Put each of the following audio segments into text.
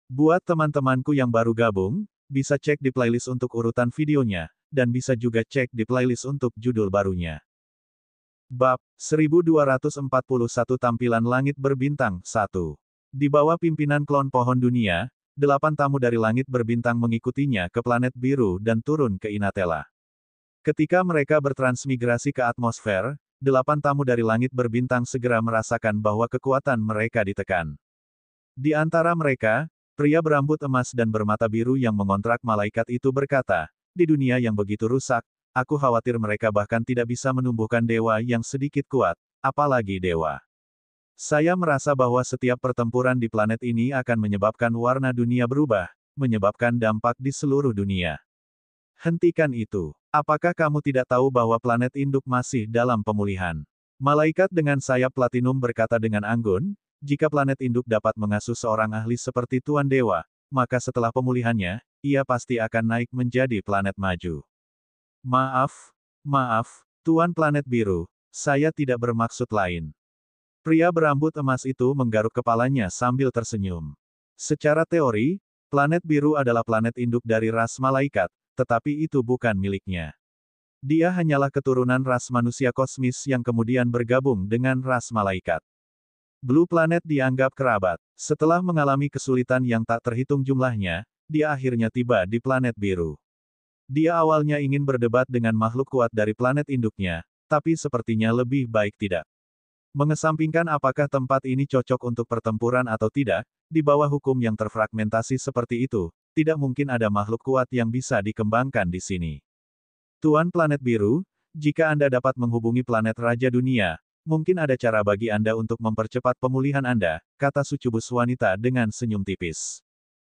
Buat teman-temanku yang baru gabung, bisa cek di playlist untuk urutan videonya, dan bisa juga cek di playlist untuk judul barunya. Bab 1241 Tampilan Langit Berbintang 1. Di bawah pimpinan klon pohon dunia, 8 tamu dari langit berbintang mengikutinya ke planet biru dan turun ke Inatela. Ketika mereka bertransmigrasi ke atmosfer, 8 tamu dari langit berbintang segera merasakan bahwa kekuatan mereka ditekan. Di antara mereka, pria berambut emas dan bermata biru yang mengontrak malaikat itu berkata, "Di dunia yang begitu rusak, aku khawatir mereka bahkan tidak bisa menumbuhkan dewa yang sedikit kuat, apalagi dewa. Saya merasa bahwa setiap pertempuran di planet ini akan menyebabkan warna dunia berubah, menyebabkan dampak di seluruh dunia. Hentikan itu. Apakah kamu tidak tahu bahwa planet induk masih dalam pemulihan?" Malaikat dengan sayap platinum berkata dengan anggun, "Jika planet induk dapat mengasuh seorang ahli seperti Tuan Dewa, maka setelah pemulihannya, ia pasti akan naik menjadi planet maju." Maaf, Tuan Planet Biru, saya tidak bermaksud lain." Pria berambut emas itu menggaruk kepalanya sambil tersenyum. Secara teori, planet biru adalah planet induk dari ras malaikat, tetapi itu bukan miliknya. Dia hanyalah keturunan ras manusia kosmis yang kemudian bergabung dengan ras malaikat. Blue Planet dianggap kerabat. Setelah mengalami kesulitan yang tak terhitung jumlahnya, dia akhirnya tiba di planet biru. Dia awalnya ingin berdebat dengan makhluk kuat dari planet induknya, tapi sepertinya lebih baik tidak. Mengesampingkan apakah tempat ini cocok untuk pertempuran atau tidak, di bawah hukum yang terfragmentasi seperti itu, tidak mungkin ada makhluk kuat yang bisa dikembangkan di sini. Tuan Planet Biru, jika Anda dapat menghubungi planet Raja Dunia, mungkin ada cara bagi Anda untuk mempercepat pemulihan Anda, kata sucubus wanita dengan senyum tipis.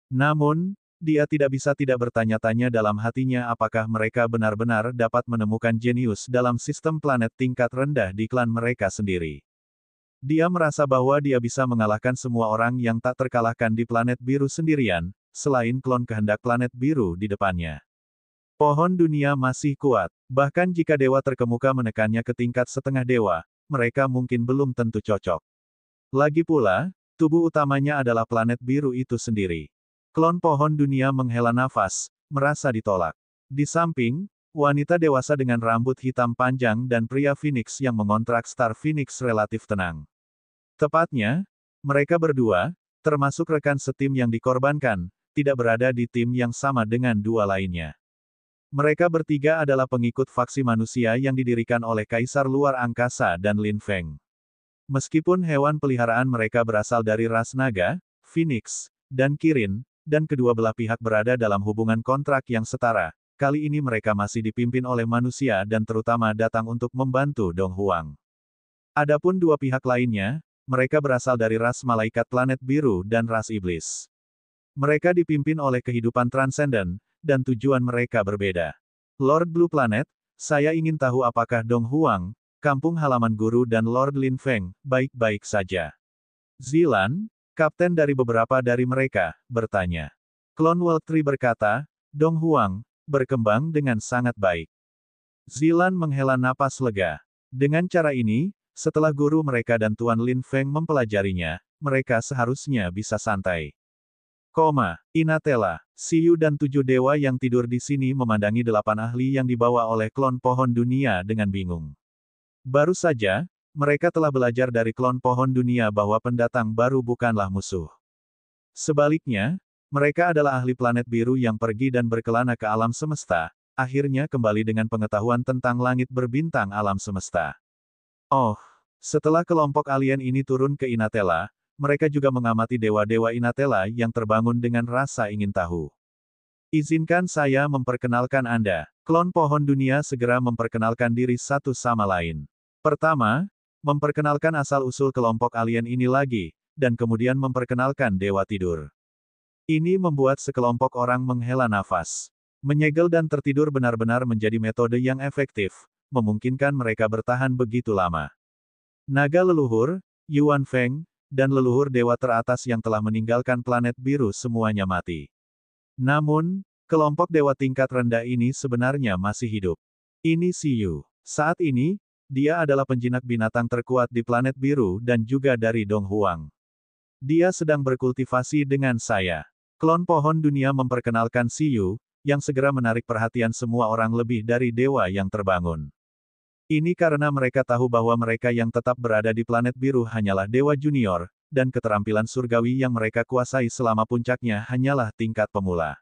Namun, dia tidak bisa tidak bertanya-tanya dalam hatinya apakah mereka benar-benar dapat menemukan jenius dalam sistem planet tingkat rendah di klan mereka sendiri. Dia merasa bahwa dia bisa mengalahkan semua orang yang tak terkalahkan di planet biru sendirian, selain klon kehendak planet biru di depannya. Pohon dunia masih kuat, bahkan jika dewa terkemuka menekannya ke tingkat setengah dewa, mereka mungkin belum tentu cocok. Lagi pula, tubuh utamanya adalah planet biru itu sendiri. Klon pohon dunia menghela nafas, merasa ditolak. Di samping, wanita dewasa dengan rambut hitam panjang dan pria Phoenix yang mengontrak Star Phoenix relatif tenang. Tepatnya, mereka berdua, termasuk rekan setim yang dikorbankan, tidak berada di tim yang sama dengan dua lainnya. Mereka bertiga adalah pengikut faksi manusia yang didirikan oleh Kaisar Luar Angkasa dan Lin Feng. Meskipun hewan peliharaan mereka berasal dari ras naga, Phoenix, dan Kirin, dan kedua belah pihak berada dalam hubungan kontrak yang setara, kali ini mereka masih dipimpin oleh manusia dan terutama datang untuk membantu Dong Huang. Adapun dua pihak lainnya, mereka berasal dari ras malaikat planet biru dan ras iblis. Mereka dipimpin oleh kehidupan transenden, dan tujuan mereka berbeda. Lord Blue Planet, saya ingin tahu apakah Dong Huang, kampung halaman guru dan Lord Lin Feng, baik-baik saja. Zilan, kapten dari beberapa dari mereka, bertanya. Klon World Tree berkata, Dong Huang, berkembang dengan sangat baik. Zilan menghela napas lega. Dengan cara ini, setelah guru mereka dan Tuan Lin Feng mempelajarinya, mereka seharusnya bisa santai. Inatela, Siyu dan 7 dewa yang tidur di sini memandangi 8 ahli yang dibawa oleh klon pohon dunia dengan bingung. Baru saja, mereka telah belajar dari klon pohon dunia bahwa pendatang baru bukanlah musuh. Sebaliknya, mereka adalah ahli planet biru yang pergi dan berkelana ke alam semesta, akhirnya kembali dengan pengetahuan tentang langit berbintang alam semesta. Oh, setelah kelompok alien ini turun ke Inatela, mereka juga mengamati dewa-dewa Inatela yang terbangun dengan rasa ingin tahu. Izinkan saya memperkenalkan Anda. Klon pohon dunia segera memperkenalkan diri satu sama lain. Pertama, memperkenalkan asal-usul kelompok alien ini lagi, dan kemudian memperkenalkan dewa tidur. Ini membuat sekelompok orang menghela nafas. Menyegel dan tertidur benar-benar menjadi metode yang efektif, memungkinkan mereka bertahan begitu lama. Naga leluhur, Yuan Feng, dan leluhur dewa teratas yang telah meninggalkan planet biru semuanya mati. Namun, kelompok dewa tingkat rendah ini sebenarnya masih hidup. Ini Siyu. Saat ini, dia adalah penjinak binatang terkuat di planet biru dan juga dari Dong Huang. Dia sedang berkultivasi dengan saya. Klon pohon dunia memperkenalkan Siyu, yang segera menarik perhatian semua orang lebih dari dewa yang terbangun. Ini karena mereka tahu bahwa mereka yang tetap berada di planet biru hanyalah dewa junior, dan keterampilan surgawi yang mereka kuasai selama puncaknya hanyalah tingkat pemula.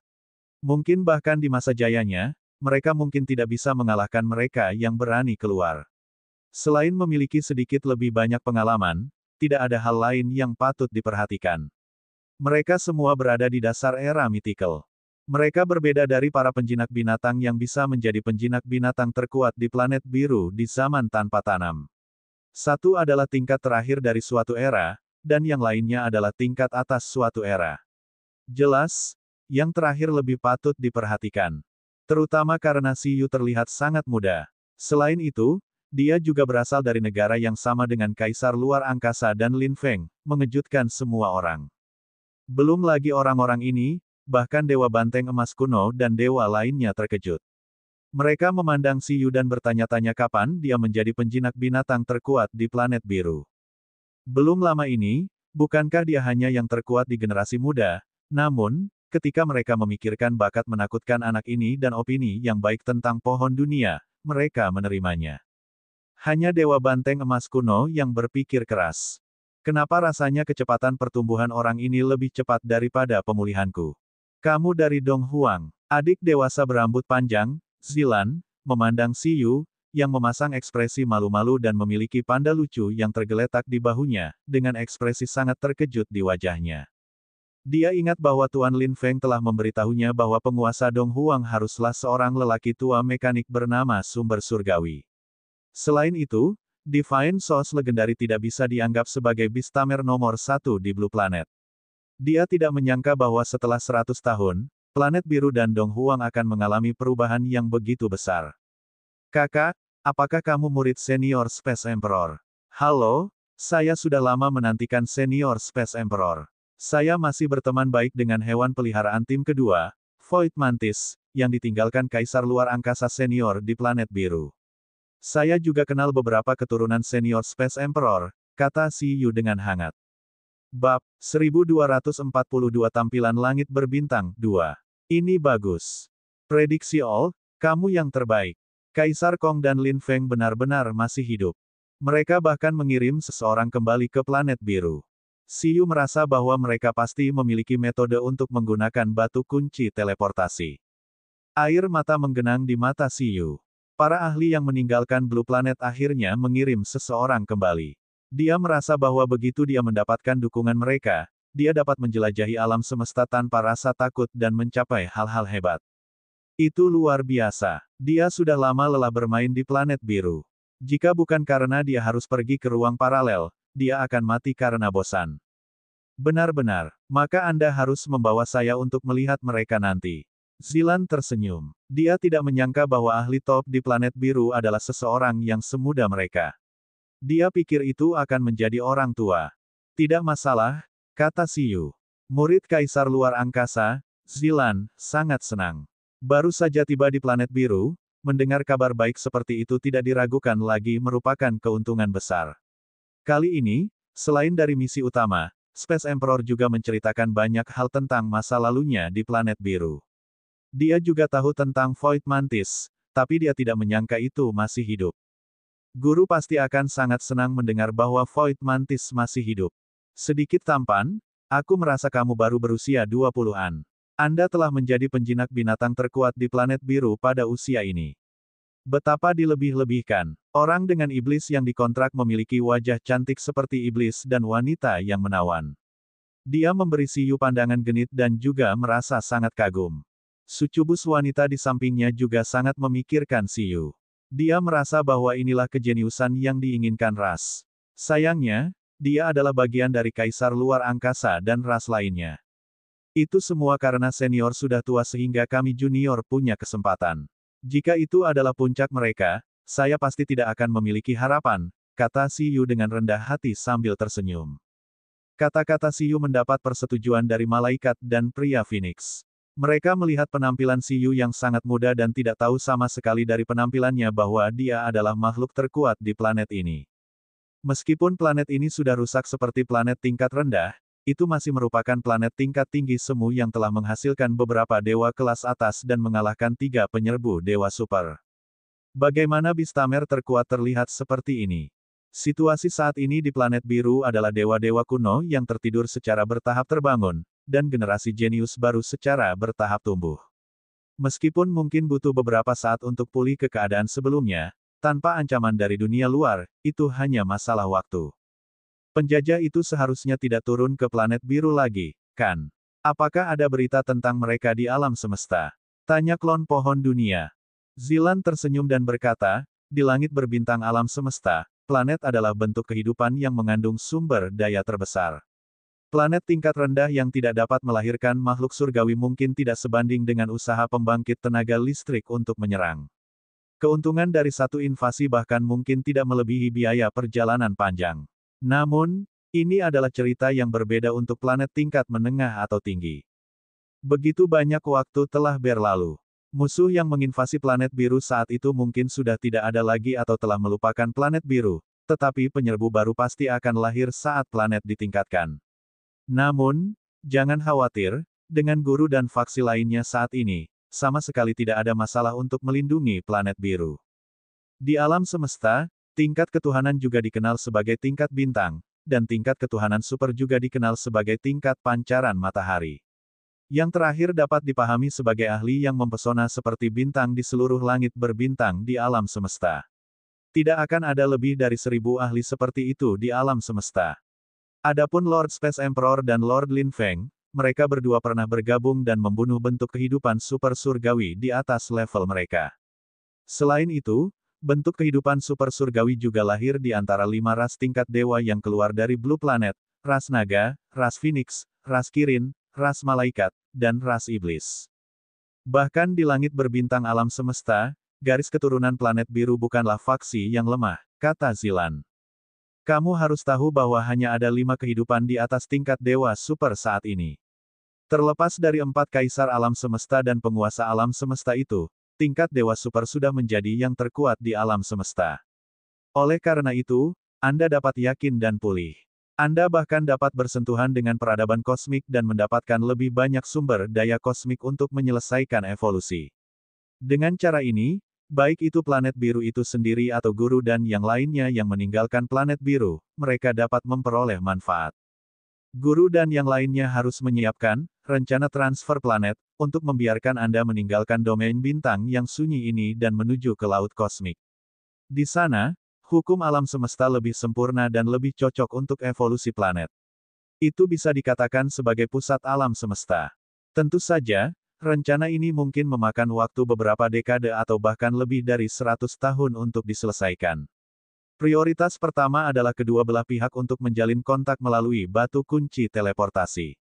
Mungkin bahkan di masa jayanya, mereka mungkin tidak bisa mengalahkan mereka yang berani keluar. Selain memiliki sedikit lebih banyak pengalaman, tidak ada hal lain yang patut diperhatikan. Mereka semua berada di dasar era mythical. Mereka berbeda dari para penjinak binatang yang bisa menjadi penjinak binatang terkuat di planet biru di zaman tanpa tanam. Satu adalah tingkat terakhir dari suatu era, dan yang lainnya adalah tingkat atas suatu era. Jelas, yang terakhir lebih patut diperhatikan. Terutama karena Siyu terlihat sangat muda. Selain itu, dia juga berasal dari negara yang sama dengan Kaisar Luar Angkasa dan Lin Feng, mengejutkan semua orang. Belum lagi orang-orang ini, bahkan Dewa Banteng Emas Kuno dan dewa lainnya terkejut. Mereka memandang Siyu dan bertanya-tanya kapan dia menjadi penjinak binatang terkuat di planet biru. Belum lama ini, bukankah dia hanya yang terkuat di generasi muda? Namun, ketika mereka memikirkan bakat menakutkan anak ini dan opini yang baik tentang pohon dunia, mereka menerimanya. Hanya Dewa Banteng Emas Kuno yang berpikir keras. Kenapa rasanya kecepatan pertumbuhan orang ini lebih cepat daripada pemulihanku? Kamu dari Dong Huang. Adik dewasa berambut panjang, Zilan, memandang Siyu, yang memasang ekspresi malu-malu dan memiliki panda lucu yang tergeletak di bahunya, dengan ekspresi sangat terkejut di wajahnya. Dia ingat bahwa Tuan Lin Feng telah memberitahunya bahwa penguasa Dong Huang haruslah seorang lelaki tua mekanik bernama Sumber Surgawi. Selain itu, Divine Source Legendary tidak bisa dianggap sebagai Beastamer nomor 1 di Blue Planet. Dia tidak menyangka bahwa setelah 100 tahun, planet biru dan Dong Huang akan mengalami perubahan yang begitu besar. Kakak, apakah kamu murid senior Space Emperor? Halo, saya sudah lama menantikan senior Space Emperor. Saya masih berteman baik dengan hewan peliharaan tim kedua, Void Mantis, yang ditinggalkan Kaisar Luar Angkasa senior di planet biru. Saya juga kenal beberapa keturunan senior Space Emperor, kata Siyu dengan hangat. Bab 1242 Tampilan Langit Berbintang 2. Ini bagus. Prediksi All, kamu yang terbaik. Kaisar Kong dan Lin Feng benar-benar masih hidup. Mereka bahkan mengirim seseorang kembali ke planet biru. Siyu merasa bahwa mereka pasti memiliki metode untuk menggunakan batu kunci teleportasi. Air mata menggenang di mata Siyu. Para ahli yang meninggalkan Blue Planet akhirnya mengirim seseorang kembali. Dia merasa bahwa begitu dia mendapatkan dukungan mereka, dia dapat menjelajahi alam semesta tanpa rasa takut dan mencapai hal-hal hebat. Itu luar biasa. Dia sudah lama lelah bermain di planet biru. Jika bukan karena dia harus pergi ke ruang paralel, dia akan mati karena bosan. Benar-benar, maka Anda harus membawa saya untuk melihat mereka nanti. Zilan tersenyum. Dia tidak menyangka bahwa ahli top di planet biru adalah seseorang yang semuda mereka. Dia pikir itu akan menjadi orang tua. Tidak masalah, kata Siyu. Murid Kaisar Luar Angkasa, Zilan, sangat senang. Baru saja tiba di planet biru, mendengar kabar baik seperti itu tidak diragukan lagi merupakan keuntungan besar. Kali ini, selain dari misi utama, Space Emperor juga menceritakan banyak hal tentang masa lalunya di planet biru. Dia juga tahu tentang Void Mantis, tapi dia tidak menyangka itu masih hidup. Guru pasti akan sangat senang mendengar bahwa Void Mantis masih hidup. Sedikit tampan, aku merasa kamu baru berusia 20-an. Anda telah menjadi penjinak binatang terkuat di planet biru pada usia ini. Betapa dilebih-lebihkan. Orang dengan iblis yang dikontrak memiliki wajah cantik seperti iblis dan wanita yang menawan. Dia memberi Siyu pandangan genit dan juga merasa sangat kagum. Sucubus wanita di sampingnya juga sangat memikirkan Siyu. Dia merasa bahwa inilah kejeniusan yang diinginkan ras. Sayangnya, dia adalah bagian dari Kaisar Luar Angkasa dan ras lainnya. Itu semua karena senior sudah tua sehingga kami junior punya kesempatan. Jika itu adalah puncak mereka, saya pasti tidak akan memiliki harapan, kata Siyu dengan rendah hati sambil tersenyum. Kata-kata Siyu mendapat persetujuan dari malaikat dan pria Phoenix. Mereka melihat penampilan Siyu yang sangat muda dan tidak tahu sama sekali dari penampilannya bahwa dia adalah makhluk terkuat di planet ini. Meskipun planet ini sudah rusak seperti planet tingkat rendah, itu masih merupakan planet tingkat tinggi semu yang telah menghasilkan beberapa dewa kelas atas dan mengalahkan 3 penyerbu dewa super. Bagaimana Bistamer terkuat terlihat seperti ini? Situasi saat ini di planet biru adalah dewa-dewa kuno yang tertidur secara bertahap terbangun, dan generasi jenius baru secara bertahap tumbuh. Meskipun mungkin butuh beberapa saat untuk pulih ke keadaan sebelumnya, tanpa ancaman dari dunia luar, itu hanya masalah waktu. Penjajah itu seharusnya tidak turun ke planet biru lagi, kan? Apakah ada berita tentang mereka di alam semesta? Tanya klon pohon dunia. Zilan tersenyum dan berkata, di langit berbintang alam semesta, planet adalah bentuk kehidupan yang mengandung sumber daya terbesar. Planet tingkat rendah yang tidak dapat melahirkan makhluk surgawi mungkin tidak sebanding dengan usaha pembangkit tenaga listrik untuk menyerang. Keuntungan dari satu invasi bahkan mungkin tidak melebihi biaya perjalanan panjang. Namun, ini adalah cerita yang berbeda untuk planet tingkat menengah atau tinggi. Begitu banyak waktu telah berlalu. Musuh yang menginvasi planet biru saat itu mungkin sudah tidak ada lagi atau telah melupakan planet biru, tetapi penyerbu baru pasti akan lahir saat planet ditingkatkan. Namun, jangan khawatir, dengan guru dan faksi lainnya saat ini, sama sekali tidak ada masalah untuk melindungi planet biru. Di alam semesta, tingkat ketuhanan juga dikenal sebagai tingkat bintang, dan tingkat ketuhanan super juga dikenal sebagai tingkat pancaran matahari. Yang terakhir dapat dipahami sebagai ahli yang mempesona seperti bintang di seluruh langit berbintang di alam semesta. Tidak akan ada lebih dari 1000 ahli seperti itu di alam semesta. Adapun Lord Space Emperor dan Lord Lin Feng, mereka berdua pernah bergabung dan membunuh bentuk kehidupan super surgawi di atas level mereka. Selain itu, bentuk kehidupan super surgawi juga lahir di antara 5 ras tingkat dewa yang keluar dari Blue Planet, ras naga, ras Phoenix, ras Kirin, ras malaikat, dan ras iblis. Bahkan di langit berbintang alam semesta, garis keturunan planet biru bukanlah faksi yang lemah, kata Zilan. Kamu harus tahu bahwa hanya ada 5 kehidupan di atas tingkat dewa super saat ini. Terlepas dari 4 kaisar alam semesta dan penguasa alam semesta itu, tingkat dewa super sudah menjadi yang terkuat di alam semesta. Oleh karena itu, Anda dapat yakin dan pulih. Anda bahkan dapat bersentuhan dengan peradaban kosmik dan mendapatkan lebih banyak sumber daya kosmik untuk menyelesaikan evolusi. Dengan cara ini, baik itu planet biru itu sendiri atau guru dan yang lainnya yang meninggalkan planet biru, mereka dapat memperoleh manfaat. Guru dan yang lainnya harus menyiapkan rencana transfer planet untuk membiarkan Anda meninggalkan domain bintang yang sunyi ini dan menuju ke laut kosmik. Di sana, hukum alam semesta lebih sempurna dan lebih cocok untuk evolusi planet. Itu bisa dikatakan sebagai pusat alam semesta. Tentu saja, rencana ini mungkin memakan waktu beberapa dekade atau bahkan lebih dari 100 tahun untuk diselesaikan. Prioritas pertama adalah kedua belah pihak untuk menjalin kontak melalui batu kunci teleportasi.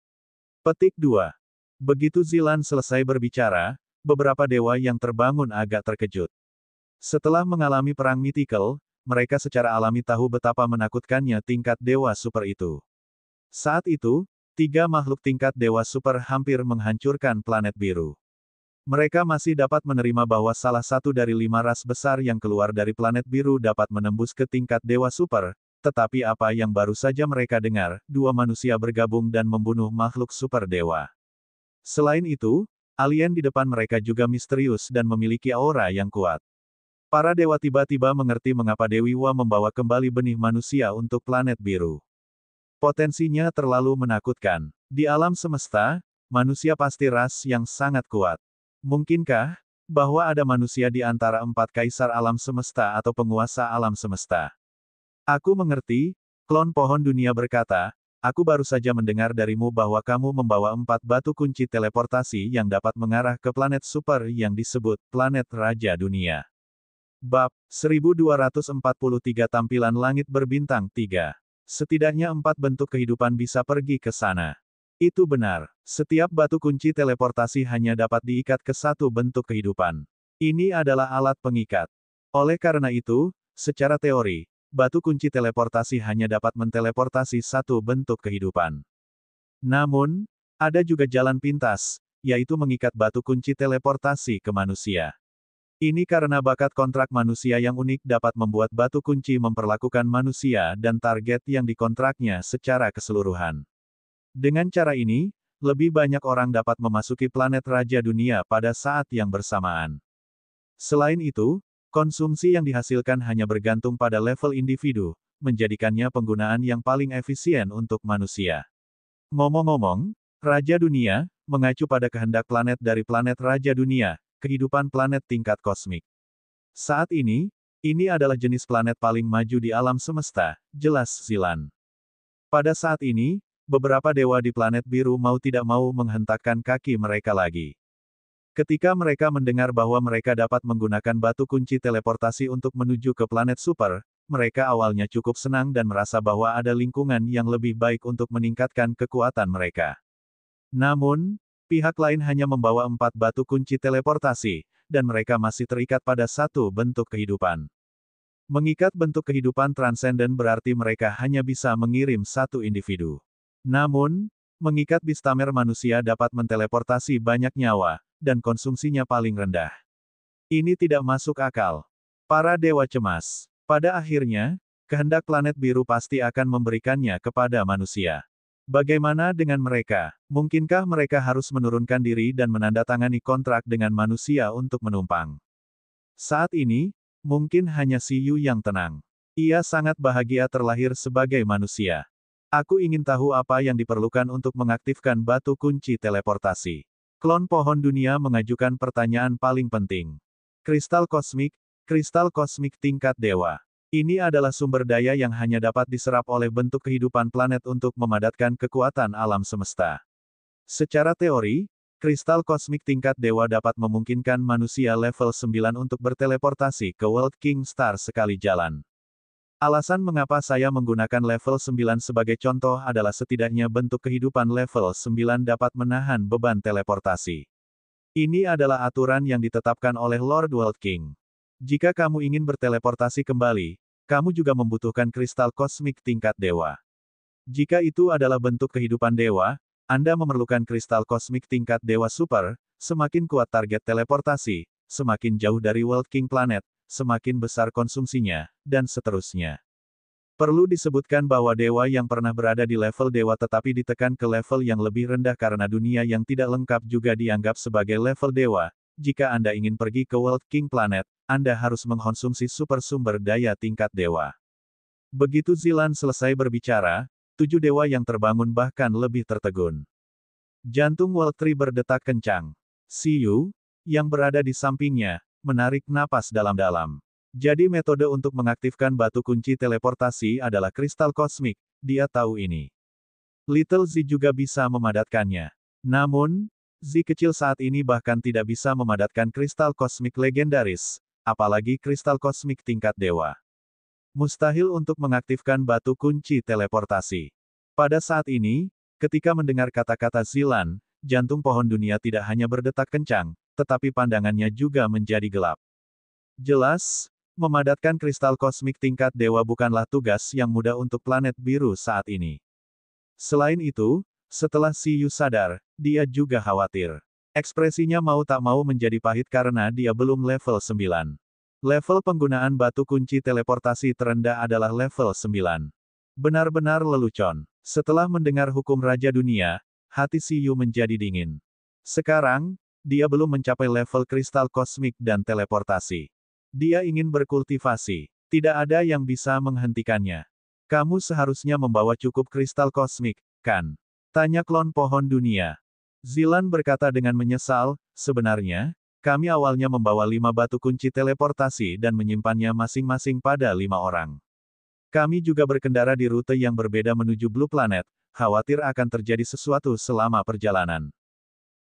Petik 2. Begitu Zilan selesai berbicara, beberapa dewa yang terbangun agak terkejut. Setelah mengalami perang mythical, mereka secara alami tahu betapa menakutkannya tingkat dewa super itu. Saat itu, 3 makhluk tingkat dewa super hampir menghancurkan planet biru. Mereka masih dapat menerima bahwa salah satu dari 5 ras besar yang keluar dari planet biru dapat menembus ke tingkat dewa super, tetapi apa yang baru saja mereka dengar, 2 manusia bergabung dan membunuh makhluk super dewa. Selain itu, alien di depan mereka juga misterius dan memiliki aura yang kuat. Para dewa tiba-tiba mengerti mengapa Dewi Wa membawa kembali benih manusia untuk planet biru. Potensinya terlalu menakutkan. Di alam semesta, manusia pasti ras yang sangat kuat. Mungkinkah bahwa ada manusia di antara 4 kaisar alam semesta atau penguasa alam semesta? Aku mengerti, klon pohon dunia berkata, aku baru saja mendengar darimu bahwa kamu membawa 4 batu kunci teleportasi yang dapat mengarah ke planet super yang disebut planet Raja Dunia. Bab 1243 Tampilan Langit Berbintang 3. Setidaknya 4 bentuk kehidupan bisa pergi ke sana. Itu benar. Setiap batu kunci teleportasi hanya dapat diikat ke satu bentuk kehidupan. Ini adalah alat pengikat. Oleh karena itu, secara teori, batu kunci teleportasi hanya dapat menteleportasi satu bentuk kehidupan. Namun, ada juga jalan pintas, yaitu mengikat batu kunci teleportasi ke manusia. Ini karena bakat kontrak manusia yang unik dapat membuat batu kunci memperlakukan manusia dan target yang dikontraknya secara keseluruhan. Dengan cara ini, lebih banyak orang dapat memasuki planet Raja Dunia pada saat yang bersamaan. Selain itu, konsumsi yang dihasilkan hanya bergantung pada level individu, menjadikannya penggunaan yang paling efisien untuk manusia. Ngomong-ngomong, Raja Dunia, mengacu pada kehendak planet dari planet Raja Dunia, kehidupan planet tingkat kosmik. Saat ini adalah jenis planet paling maju di alam semesta, jelas Zilan. Pada saat ini, beberapa dewa di planet biru mau tidak mau menghentakkan kaki mereka lagi. Ketika mereka mendengar bahwa mereka dapat menggunakan batu kunci teleportasi untuk menuju ke planet super, mereka awalnya cukup senang dan merasa bahwa ada lingkungan yang lebih baik untuk meningkatkan kekuatan mereka. Namun, pihak lain hanya membawa 4 batu kunci teleportasi, dan mereka masih terikat pada satu bentuk kehidupan. Mengikat bentuk kehidupan transenden berarti mereka hanya bisa mengirim satu individu. Namun, mengikat bistamer manusia dapat menteleportasi banyak nyawa, dan konsumsinya paling rendah. Ini tidak masuk akal. Para dewa cemas. Pada akhirnya, kehendak planet biru pasti akan memberikannya kepada manusia. Bagaimana dengan mereka? Mungkinkah mereka harus menurunkan diri dan menandatangani kontrak dengan manusia untuk menumpang? Saat ini, mungkin hanya Si Yu yang tenang. Ia sangat bahagia terlahir sebagai manusia. Aku ingin tahu apa yang diperlukan untuk mengaktifkan batu kunci teleportasi. Klon pohon dunia mengajukan pertanyaan paling penting. Kristal kosmik tingkat dewa. Ini adalah sumber daya yang hanya dapat diserap oleh bentuk kehidupan planet untuk memadatkan kekuatan alam semesta. Secara teori, kristal kosmik tingkat dewa dapat memungkinkan manusia level 9 untuk berteleportasi ke World King Star sekali jalan. Alasan mengapa saya menggunakan level 9 sebagai contoh adalah setidaknya bentuk kehidupan level 9 dapat menahan beban teleportasi. Ini adalah aturan yang ditetapkan oleh Lord World King. Jika kamu ingin berteleportasi kembali, kamu juga membutuhkan kristal kosmik tingkat dewa. Jika itu adalah bentuk kehidupan dewa, Anda memerlukan kristal kosmik tingkat dewa super, semakin kuat target teleportasi, semakin jauh dari World King Planet, semakin besar konsumsinya, dan seterusnya. Perlu disebutkan bahwa dewa yang pernah berada di level dewa tetapi ditekan ke level yang lebih rendah karena dunia yang tidak lengkap juga dianggap sebagai level dewa. Jika Anda ingin pergi ke World King Planet, Anda harus mengkonsumsi super sumber daya tingkat dewa. Begitu Zilan selesai berbicara, 7 dewa yang terbangun bahkan lebih tertegun. Jantung World Tree berdetak kencang. Si Yu, yang berada di sampingnya, menarik napas dalam-dalam. Jadi metode untuk mengaktifkan batu kunci teleportasi adalah kristal kosmik, dia tahu ini. Little Z juga bisa memadatkannya. Namun, Z kecil saat ini bahkan tidak bisa memadatkan kristal kosmik legendaris, apalagi kristal kosmik tingkat dewa. Mustahil untuk mengaktifkan batu kunci teleportasi. Pada saat ini, ketika mendengar kata-kata Zilan, jantung pohon dunia tidak hanya berdetak kencang, tetapi pandangannya juga menjadi gelap. Jelas, memadatkan kristal kosmik tingkat dewa bukanlah tugas yang mudah untuk planet biru saat ini. Selain itu, setelah Si Yu sadar, dia juga khawatir. Ekspresinya mau tak mau menjadi pahit karena dia belum level 9. Level penggunaan batu kunci teleportasi terendah adalah level 9. Benar-benar lelucon. Setelah mendengar hukum Raja Dunia, hati Si Yu menjadi dingin. Sekarang, dia belum mencapai level kristal kosmik dan teleportasi. Dia ingin berkultivasi. Tidak ada yang bisa menghentikannya. Kamu seharusnya membawa cukup kristal kosmik, kan? Tanya klon pohon dunia. Zilan berkata dengan menyesal, sebenarnya, kami awalnya membawa 5 batu kunci teleportasi dan menyimpannya masing-masing pada 5 orang. Kami juga berkendara di rute yang berbeda menuju Blue Planet, khawatir akan terjadi sesuatu selama perjalanan.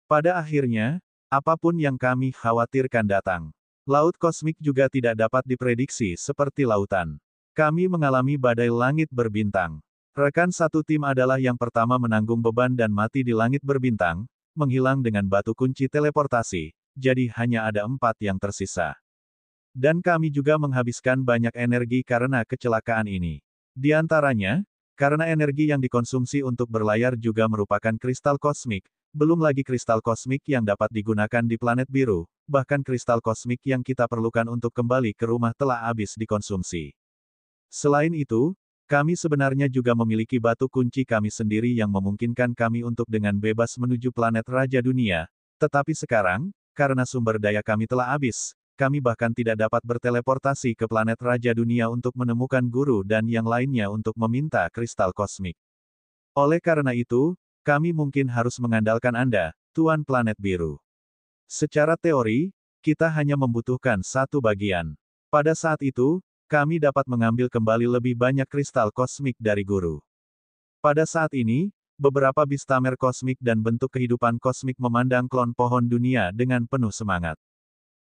Pada akhirnya, apapun yang kami khawatirkan datang. Laut kosmik juga tidak dapat diprediksi seperti lautan. Kami mengalami badai langit berbintang. Rekan satu tim adalah yang pertama menanggung beban dan mati di langit berbintang, menghilang dengan batu kunci teleportasi, jadi hanya ada 4 yang tersisa. Dan kami juga menghabiskan banyak energi karena kecelakaan ini. Di antaranya, karena energi yang dikonsumsi untuk berlayar juga merupakan kristal kosmik, belum lagi kristal kosmik yang dapat digunakan di planet biru, bahkan kristal kosmik yang kita perlukan untuk kembali ke rumah telah habis dikonsumsi. Selain itu, Kami sebenarnya juga memiliki batu kunci kami sendiri yang memungkinkan kami untuk dengan bebas menuju planet Raja Dunia, tetapi sekarang, karena sumber daya kami telah habis, kami bahkan tidak dapat berteleportasi ke planet Raja Dunia untuk menemukan guru dan yang lainnya untuk meminta kristal kosmik. Oleh karena itu, kami mungkin harus mengandalkan Anda, Tuan Planet Biru. Secara teori, kita hanya membutuhkan satu bagian. Pada saat itu, kami dapat mengambil kembali lebih banyak kristal kosmik dari guru. Pada saat ini, beberapa bistamer kosmik dan bentuk kehidupan kosmik memandang klon pohon dunia dengan penuh semangat.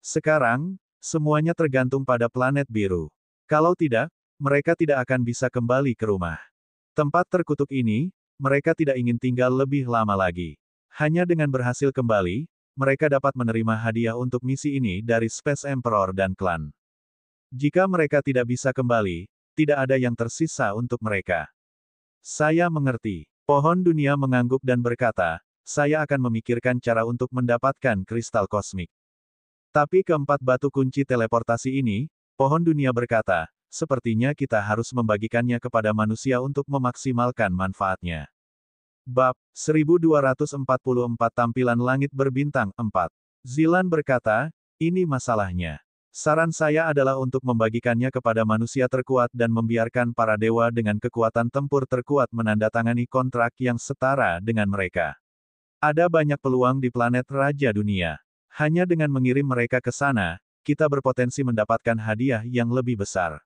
Sekarang, semuanya tergantung pada planet biru. Kalau tidak, mereka tidak akan bisa kembali ke rumah. Tempat terkutuk ini, mereka tidak ingin tinggal lebih lama lagi. Hanya dengan berhasil kembali, mereka dapat menerima hadiah untuk misi ini dari Space Emperor dan klan. Jika mereka tidak bisa kembali, tidak ada yang tersisa untuk mereka. Saya mengerti. Pohon dunia mengangguk dan berkata, saya akan memikirkan cara untuk mendapatkan kristal kosmik. Tapi keempat batu kunci teleportasi ini, pohon dunia berkata, sepertinya kita harus membagikannya kepada manusia untuk memaksimalkan manfaatnya. Bab 1244 Tampilan Langit Berbintang 4. Zilan berkata, ini masalahnya. Saran saya adalah untuk membagikannya kepada manusia terkuat dan membiarkan para dewa dengan kekuatan tempur terkuat menandatangani kontrak yang setara dengan mereka. Ada banyak peluang di planet Raja Dunia. Hanya dengan mengirim mereka ke sana, kita berpotensi mendapatkan hadiah yang lebih besar.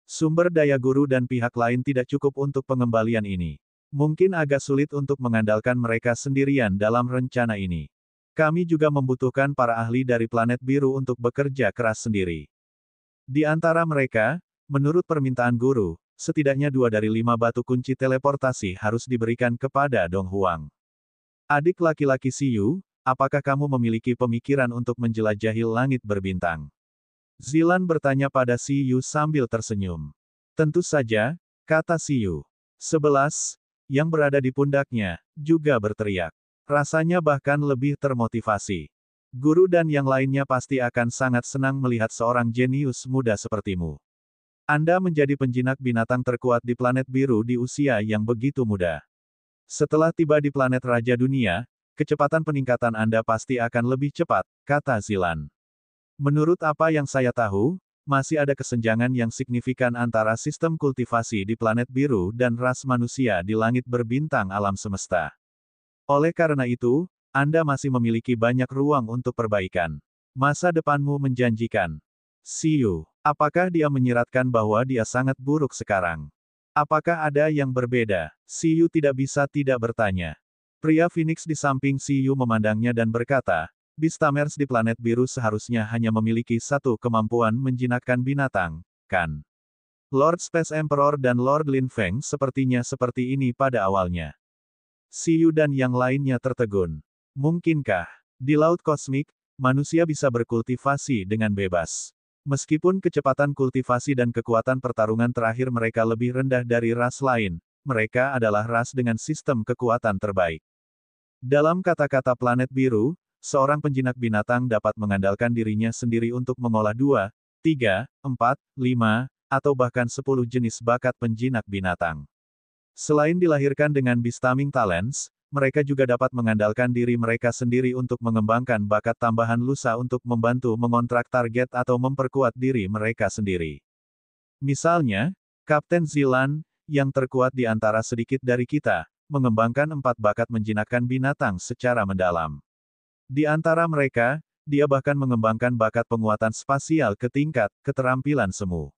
Sumber daya guru dan pihak lain tidak cukup untuk pengembalian ini. Mungkin agak sulit untuk mengandalkan mereka sendirian dalam rencana ini. Kami juga membutuhkan para ahli dari planet biru untuk bekerja keras sendiri. Di antara mereka, menurut permintaan guru, setidaknya 2 dari 5 batu kunci teleportasi harus diberikan kepada Dong Huang. Adik laki-laki Siyu, apakah kamu memiliki pemikiran untuk menjelajahi langit berbintang? Zilan bertanya pada Siyu sambil tersenyum. Tentu saja, kata Siyu. 11, yang berada di pundaknya, juga berteriak. Rasanya bahkan lebih termotivasi. Guru dan yang lainnya pasti akan sangat senang melihat seorang jenius muda sepertimu. Anda menjadi penjinak binatang terkuat di planet biru di usia yang begitu muda. Setelah tiba di planet Raja Dunia, kecepatan peningkatan Anda pasti akan lebih cepat, kata Zilan. Menurut apa yang saya tahu, masih ada kesenjangan yang signifikan antara sistem kultivasi di planet biru dan ras manusia di langit berbintang alam semesta. Oleh karena itu, Anda masih memiliki banyak ruang untuk perbaikan. Masa depanmu menjanjikan. Siyu, apakah dia menyiratkan bahwa dia sangat buruk sekarang? Apakah ada yang berbeda? Siyu tidak bisa tidak bertanya. Pria Phoenix di samping Siyu memandangnya dan berkata, Beastamers di planet biru seharusnya hanya memiliki satu kemampuan menjinakkan binatang, kan? Lord Space Emperor dan Lord Lin Feng sepertinya seperti ini pada awalnya. Siyu dan yang lainnya tertegun. Mungkinkah, di laut kosmik, manusia bisa berkultivasi dengan bebas? Meskipun kecepatan kultivasi dan kekuatan pertarungan terakhir mereka lebih rendah dari ras lain, mereka adalah ras dengan sistem kekuatan terbaik. Dalam kata-kata planet biru, seorang penjinak binatang dapat mengandalkan dirinya sendiri untuk mengolah 2, 3, 4, 5, atau bahkan 10 jenis bakat penjinak binatang. Selain dilahirkan dengan Beastaming Talents, mereka juga dapat mengandalkan diri mereka sendiri untuk mengembangkan bakat tambahan lusa untuk membantu mengontrak target atau memperkuat diri mereka sendiri. Misalnya, Kapten Zilan, yang terkuat di antara sedikit dari kita, mengembangkan 4 bakat menjinakkan binatang secara mendalam. Di antara mereka, dia bahkan mengembangkan bakat penguatan spasial ke tingkat keterampilan semu.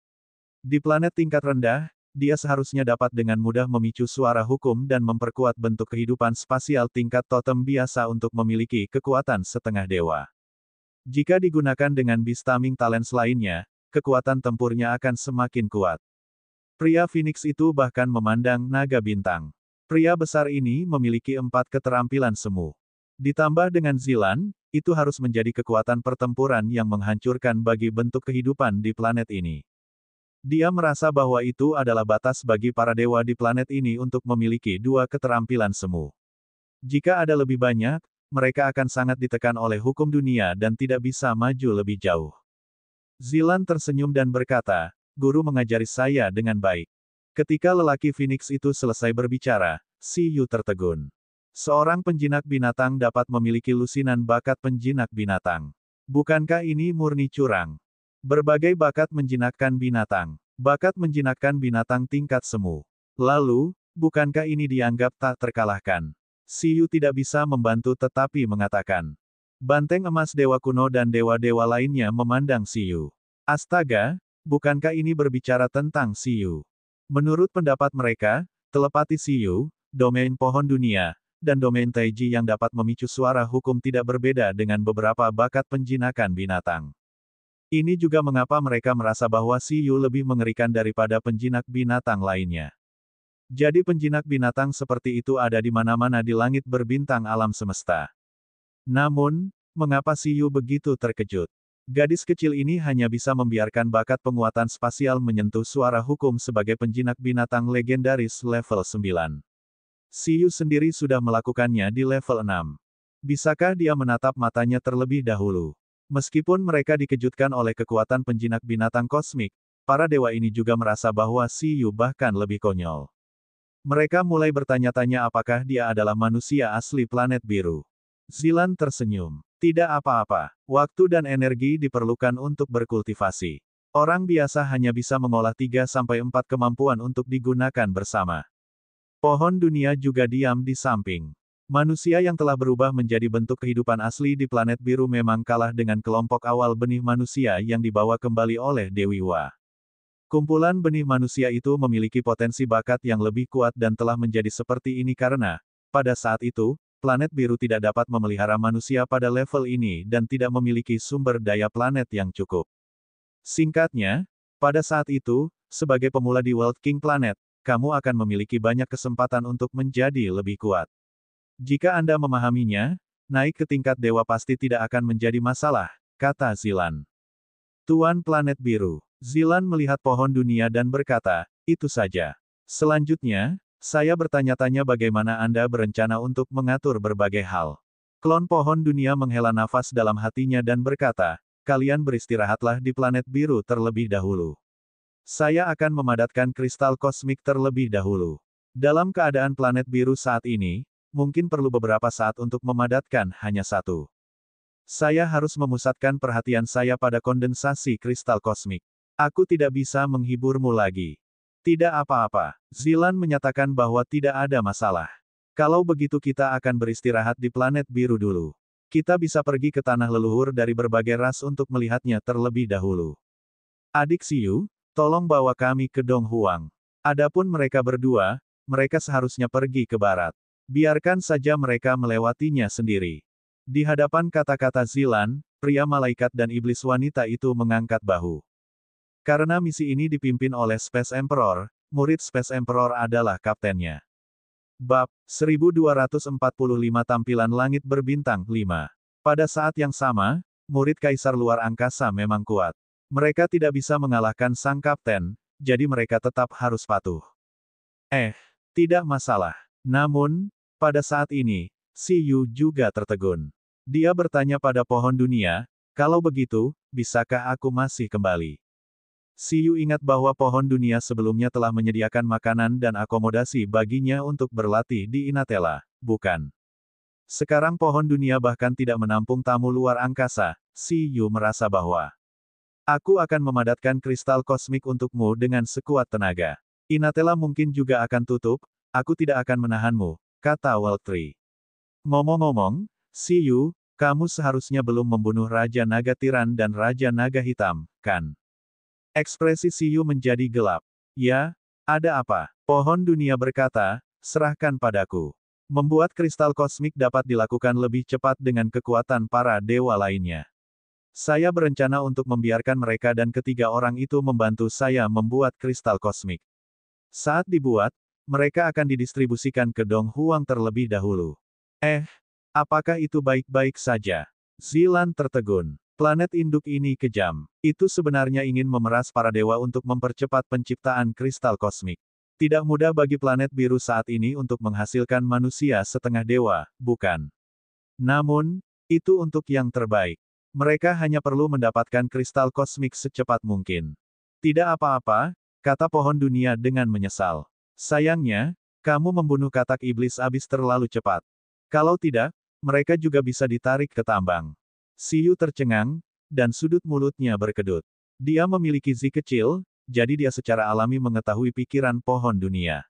Di planet tingkat rendah, dia seharusnya dapat dengan mudah memicu suara hukum dan memperkuat bentuk kehidupan spasial tingkat totem biasa untuk memiliki kekuatan setengah dewa. Jika digunakan dengan Beastaming Talents lainnya, kekuatan tempurnya akan semakin kuat. Pria Phoenix itu bahkan memandang naga bintang. Pria besar ini memiliki 4 keterampilan semu. Ditambah dengan Zilan, itu harus menjadi kekuatan pertempuran yang menghancurkan bagi bentuk kehidupan di planet ini. Dia merasa bahwa itu adalah batas bagi para dewa di planet ini untuk memiliki 2 keterampilan semu. Jika ada lebih banyak, mereka akan sangat ditekan oleh hukum dunia dan tidak bisa maju lebih jauh. Zilan tersenyum dan berkata, guru mengajari saya dengan baik. Ketika lelaki Phoenix itu selesai berbicara, Si Yu tertegun. Seorang penjinak binatang dapat memiliki lusinan bakat penjinak binatang. Bukankah ini murni curang? Berbagai bakat menjinakkan binatang. Bakat menjinakkan binatang tingkat semu. Lalu, bukankah ini dianggap tak terkalahkan? Si Yu tidak bisa membantu tetapi mengatakan. Banteng emas dewa kuno dan dewa-dewa lainnya memandang Si Yu. Astaga, bukankah ini berbicara tentang Si Yu? Menurut pendapat mereka, telepati Si Yu, domain pohon dunia, dan domain Taiji yang dapat memicu suara hukum tidak berbeda dengan beberapa bakat penjinakan binatang. Ini juga mengapa mereka merasa bahwa Si Yu lebih mengerikan daripada penjinak binatang lainnya. Jadi penjinak binatang seperti itu ada di mana-mana di langit berbintang alam semesta. Namun, mengapa Si Yu begitu terkejut? Gadis kecil ini hanya bisa membiarkan bakat penguatan spasial menyentuh suara hukum sebagai penjinak binatang legendaris level 9. Si Yu sendiri sudah melakukannya di level 6. Bisakah dia menatap matanya terlebih dahulu? Meskipun mereka dikejutkan oleh kekuatan penjinak binatang kosmik, para dewa ini juga merasa bahwa Si Yu bahkan lebih konyol. Mereka mulai bertanya-tanya apakah dia adalah manusia asli planet biru. Zilan tersenyum. Tidak apa-apa. Waktu dan energi diperlukan untuk berkultivasi. Orang biasa hanya bisa mengolah 3-4 kemampuan untuk digunakan bersama. Pohon dunia juga diam di samping. Manusia yang telah berubah menjadi bentuk kehidupan asli di planet biru memang kalah dengan kelompok awal benih manusia yang dibawa kembali oleh Dewi Wa. Kumpulan benih manusia itu memiliki potensi bakat yang lebih kuat dan telah menjadi seperti ini karena, pada saat itu, planet biru tidak dapat memelihara manusia pada level ini dan tidak memiliki sumber daya planet yang cukup. Singkatnya, pada saat itu, sebagai pemula di World King Planet, kamu akan memiliki banyak kesempatan untuk menjadi lebih kuat. Jika Anda memahaminya, naik ke tingkat dewa pasti tidak akan menjadi masalah, kata Zilan. Tuan Planet Biru. Zilan melihat pohon dunia dan berkata, itu saja. Selanjutnya, saya bertanya-tanya bagaimana Anda berencana untuk mengatur berbagai hal. Klon pohon dunia menghela nafas dalam hatinya dan berkata, kalian beristirahatlah di planet biru terlebih dahulu. Saya akan memadatkan kristal kosmik terlebih dahulu. Dalam keadaan planet biru saat ini, mungkin perlu beberapa saat untuk memadatkan hanya satu. Saya harus memusatkan perhatian saya pada kondensasi kristal kosmik. Aku tidak bisa menghiburmu lagi. Tidak apa-apa. Zilan menyatakan bahwa tidak ada masalah. Kalau begitu kita akan beristirahat di planet biru dulu. Kita bisa pergi ke tanah leluhur dari berbagai ras untuk melihatnya terlebih dahulu. Adik Si Yu, tolong bawa kami ke Dong Huang. Adapun mereka berdua, mereka seharusnya pergi ke barat. Biarkan saja mereka melewatinya sendiri. Di hadapan kata-kata Zilan, pria malaikat dan iblis wanita itu mengangkat bahu. Karena misi ini dipimpin oleh Space Emperor, murid Space Emperor adalah kaptennya. Bab 1245 Tampilan Langit Berbintang 5. Pada saat yang sama, murid Kaisar Luar Angkasa memang kuat. Mereka tidak bisa mengalahkan sang kapten, jadi mereka tetap harus patuh. Tidak masalah. Namun, pada saat ini, Si Yu juga tertegun. Dia bertanya pada pohon dunia, kalau begitu, bisakah aku masih kembali? Si Yu ingat bahwa pohon dunia sebelumnya telah menyediakan makanan dan akomodasi baginya untuk berlatih di Inatela, bukan? Sekarang pohon dunia bahkan tidak menampung tamu luar angkasa. Si Yu merasa bahwa aku akan memadatkan kristal kosmik untukmu dengan sekuat tenaga. Inatela mungkin juga akan tutup, aku tidak akan menahanmu, kata Waltri. Ngomong-ngomong, Si Yu, kamu seharusnya belum membunuh Raja Naga Tiran dan Raja Naga Hitam, kan? Ekspresi Si Yu menjadi gelap. Ya, ada apa? Pohon dunia berkata, serahkan padaku. Membuat kristal kosmik dapat dilakukan lebih cepat dengan kekuatan para dewa lainnya. Saya berencana untuk membiarkan mereka dan ketiga orang itu membantu saya membuat kristal kosmik. Saat dibuat, mereka akan didistribusikan ke Dong Huang terlebih dahulu. Apakah itu baik-baik saja? Zilan tertegun. Planet induk ini kejam. Itu sebenarnya ingin memeras para dewa untuk mempercepat penciptaan kristal kosmik. Tidak mudah bagi planet biru saat ini untuk menghasilkan manusia setengah dewa, bukan? Namun, itu untuk yang terbaik. Mereka hanya perlu mendapatkan kristal kosmik secepat mungkin. Tidak apa-apa, kata pohon dunia dengan menyesal. Sayangnya, kamu membunuh katak iblis abis terlalu cepat. Kalau tidak, mereka juga bisa ditarik ke tambang. Siyu tercengang, dan sudut mulutnya berkedut. Dia memiliki zi kecil, jadi dia secara alami mengetahui pikiran pohon dunia.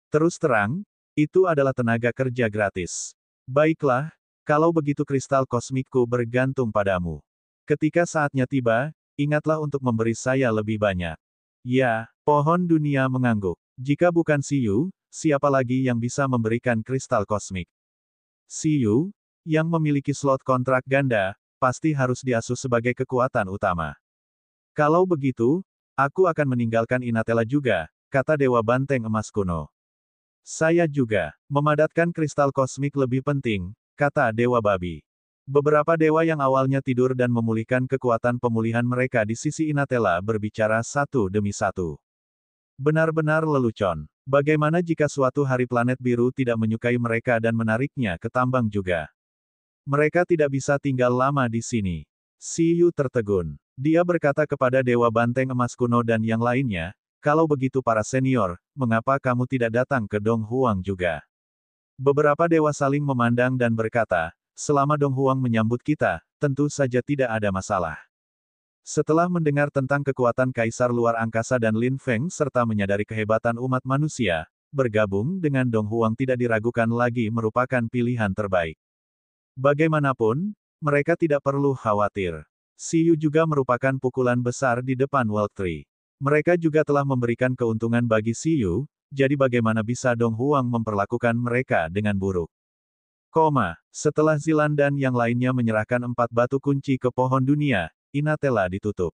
Terus terang, itu adalah tenaga kerja gratis. Baiklah, kalau begitu kristal kosmikku bergantung padamu. Ketika saatnya tiba, ingatlah untuk memberi saya lebih banyak. Ya, pohon dunia mengangguk. Jika bukan Siyu, siapa lagi yang bisa memberikan kristal kosmik? Siyu, yang memiliki slot kontrak ganda, pasti harus diasuh sebagai kekuatan utama. Kalau begitu, aku akan meninggalkan Inatela juga, kata Dewa Banteng Emas kuno. Saya juga. Memadatkan kristal kosmik lebih penting, kata Dewa Babi. Beberapa dewa yang awalnya tidur dan memulihkan kekuatan pemulihan mereka di sisi Inatela berbicara satu demi satu. Benar-benar lelucon. Bagaimana jika suatu hari planet biru tidak menyukai mereka dan menariknya ke tambang juga? Mereka tidak bisa tinggal lama di sini. Siyu tertegun. Dia berkata kepada Dewa Banteng Emas kuno dan yang lainnya, kalau begitu para senior, mengapa kamu tidak datang ke Dong Huang juga? Beberapa dewa saling memandang dan berkata, selama Dong Huang menyambut kita, tentu saja tidak ada masalah. Setelah mendengar tentang kekuatan Kaisar Luar Angkasa dan Lin Feng serta menyadari kehebatan umat manusia, bergabung dengan Dong Huang tidak diragukan lagi merupakan pilihan terbaik. Bagaimanapun, mereka tidak perlu khawatir. Siyu juga merupakan pukulan besar di depan World Tree. Mereka juga telah memberikan keuntungan bagi Siyu, jadi bagaimana bisa Dong Huang memperlakukan mereka dengan buruk? Setelah Zilan dan yang lainnya menyerahkan 4 batu kunci ke pohon dunia, Inatela ditutup.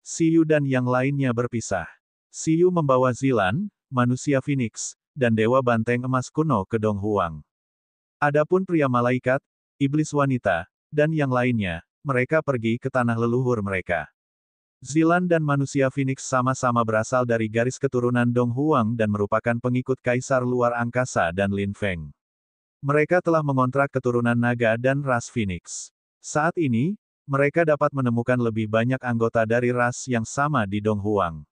Siyu dan yang lainnya berpisah. Siyu membawa Zilan, manusia Phoenix, dan Dewa Banteng Emas kuno ke Dong Huang. Adapun pria malaikat, iblis wanita, dan yang lainnya, mereka pergi ke tanah leluhur mereka. Zilan dan manusia Phoenix sama-sama berasal dari garis keturunan Dong Huang dan merupakan pengikut Kaisar Luar Angkasa dan Lin Feng. Mereka telah mengontrak keturunan naga dan ras Phoenix. Saat ini, mereka dapat menemukan lebih banyak anggota dari ras yang sama di Dong Huang.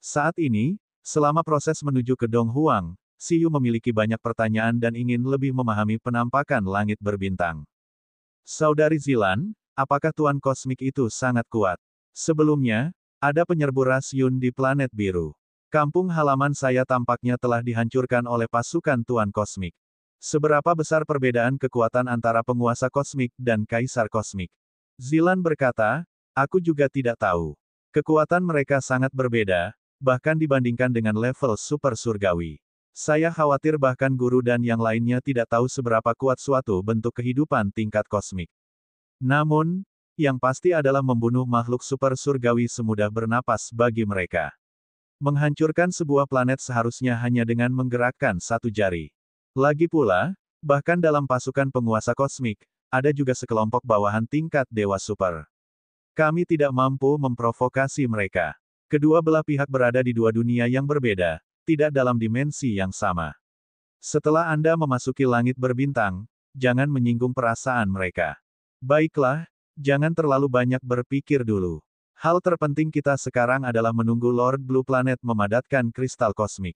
Saat ini, selama proses menuju ke Dong Huang, Siyu memiliki banyak pertanyaan dan ingin lebih memahami penampakan langit berbintang. Saudari Zilan, apakah Tuan Kosmik itu sangat kuat? Sebelumnya, ada penyerbu ras Yun di planet biru. Kampung halaman saya tampaknya telah dihancurkan oleh pasukan Tuan Kosmik. Seberapa besar perbedaan kekuatan antara penguasa kosmik dan kaisar kosmik? Zilan berkata, aku juga tidak tahu. Kekuatan mereka sangat berbeda, bahkan dibandingkan dengan level super surgawi. Saya khawatir bahkan guru dan yang lainnya tidak tahu seberapa kuat suatu bentuk kehidupan tingkat kosmik. Namun, yang pasti adalah membunuh makhluk super surgawi semudah bernapas bagi mereka. Menghancurkan sebuah planet seharusnya hanya dengan menggerakkan satu jari. Lagi pula, bahkan dalam pasukan penguasa kosmik, ada juga sekelompok bawahan tingkat dewa super. Kami tidak mampu memprovokasi mereka. Kedua belah pihak berada di dua dunia yang berbeda, tidak dalam dimensi yang sama. Setelah Anda memasuki langit berbintang, jangan menyinggung perasaan mereka. Baiklah, jangan terlalu banyak berpikir dulu. Hal terpenting kita sekarang adalah menunggu Lord Blue Planet memadatkan kristal kosmik.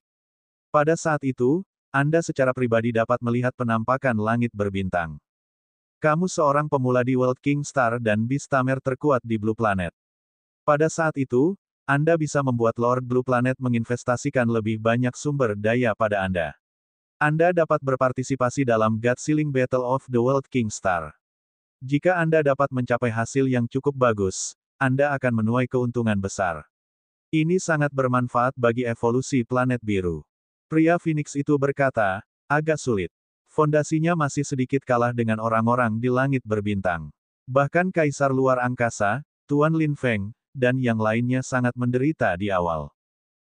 Pada saat itu, Anda secara pribadi dapat melihat penampakan langit berbintang. Kamu seorang pemula di World King Star dan Beastamer terkuat di Blue Planet. Pada saat itu, Anda bisa membuat Lord Blue Planet menginvestasikan lebih banyak sumber daya pada Anda. Anda dapat berpartisipasi dalam God Ceiling Battle of the World King Star. Jika Anda dapat mencapai hasil yang cukup bagus, Anda akan menuai keuntungan besar. Ini sangat bermanfaat bagi evolusi planet biru. Pria Phoenix itu berkata, agak sulit. Fondasinya masih sedikit kalah dengan orang-orang di langit berbintang. Bahkan Kaisar Luar Angkasa, Tuan Lin Feng, dan yang lainnya sangat menderita di awal.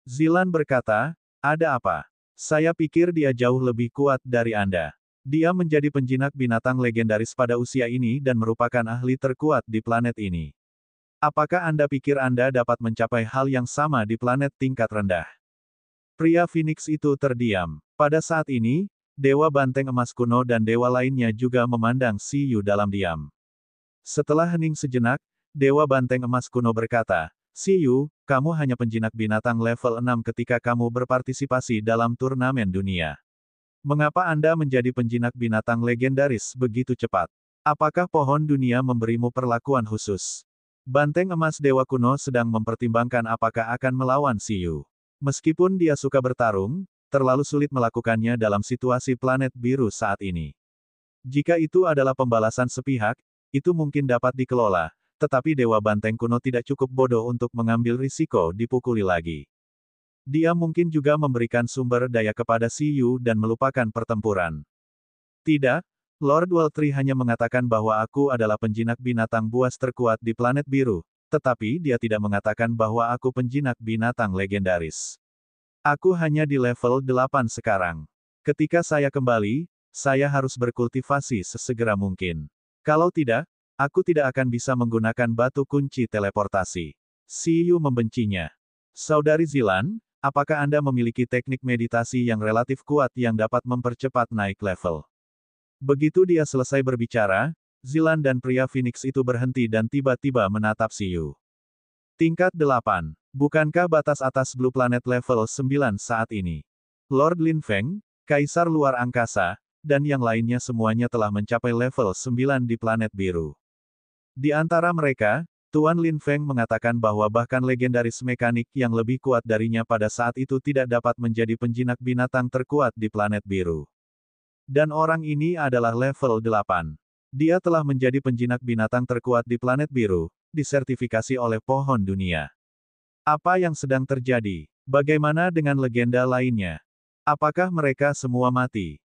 Zilan berkata, ada apa? Saya pikir dia jauh lebih kuat dari Anda. Dia menjadi penjinak binatang legendaris pada usia ini dan merupakan ahli terkuat di planet ini. Apakah Anda pikir Anda dapat mencapai hal yang sama di planet tingkat rendah? Pria Phoenix itu terdiam. Pada saat ini, Dewa Banteng Emas kuno dan dewa lainnya juga memandang Siyu dalam diam. Setelah hening sejenak, Dewa Banteng Emas kuno berkata, Siyu, kamu hanya penjinak binatang level 6 ketika kamu berpartisipasi dalam turnamen dunia. Mengapa Anda menjadi penjinak binatang legendaris begitu cepat? Apakah pohon dunia memberimu perlakuan khusus? Banteng emas Dewa Kuno sedang mempertimbangkan apakah akan melawan Siyu. Meskipun dia suka bertarung, terlalu sulit melakukannya dalam situasi planet biru saat ini. Jika itu adalah pembalasan sepihak, itu mungkin dapat dikelola, tetapi Dewa Banteng Kuno tidak cukup bodoh untuk mengambil risiko dipukuli lagi. Dia mungkin juga memberikan sumber daya kepada Siyu dan melupakan pertempuran. Tidak, Lord Waltri hanya mengatakan bahwa aku adalah penjinak binatang buas terkuat di planet biru, tetapi dia tidak mengatakan bahwa aku penjinak binatang legendaris. Aku hanya di level 8 sekarang. Ketika saya kembali, saya harus berkultivasi sesegera mungkin. Kalau tidak, aku tidak akan bisa menggunakan batu kunci teleportasi. Siyu membencinya. Saudari Zilan, apakah Anda memiliki teknik meditasi yang relatif kuat yang dapat mempercepat naik level? Begitu dia selesai berbicara, Zilan dan pria Phoenix itu berhenti dan tiba-tiba menatap Siyu. Tingkat 8. Bukankah batas atas Blue Planet level 9 saat ini? Lord Lin Feng, Kaisar Luar Angkasa, dan yang lainnya semuanya telah mencapai level 9 di planet biru. Di antara mereka, Tuan Lin Feng mengatakan bahwa bahkan legendaris mekanik yang lebih kuat darinya pada saat itu tidak dapat menjadi penjinak binatang terkuat di planet biru. Dan orang ini adalah level 8. Dia telah menjadi penjinak binatang terkuat di planet biru, disertifikasi oleh pohon dunia. Apa yang sedang terjadi? Bagaimana dengan legenda lainnya? Apakah mereka semua mati?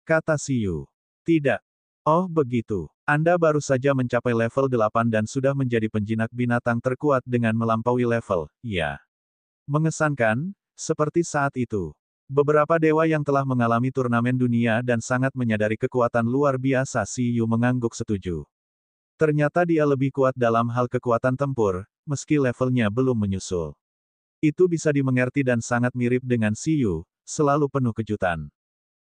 Kata Siyu. Tidak. Oh begitu. Anda baru saja mencapai level 8 dan sudah menjadi penjinak binatang terkuat dengan melampaui level, ya. Mengesankan, seperti saat itu. Beberapa dewa yang telah mengalami turnamen dunia dan sangat menyadari kekuatan luar biasa Siyu mengangguk setuju. Ternyata dia lebih kuat dalam hal kekuatan tempur, meski levelnya belum menyusul. Itu bisa dimengerti dan sangat mirip dengan Siyu, selalu penuh kejutan.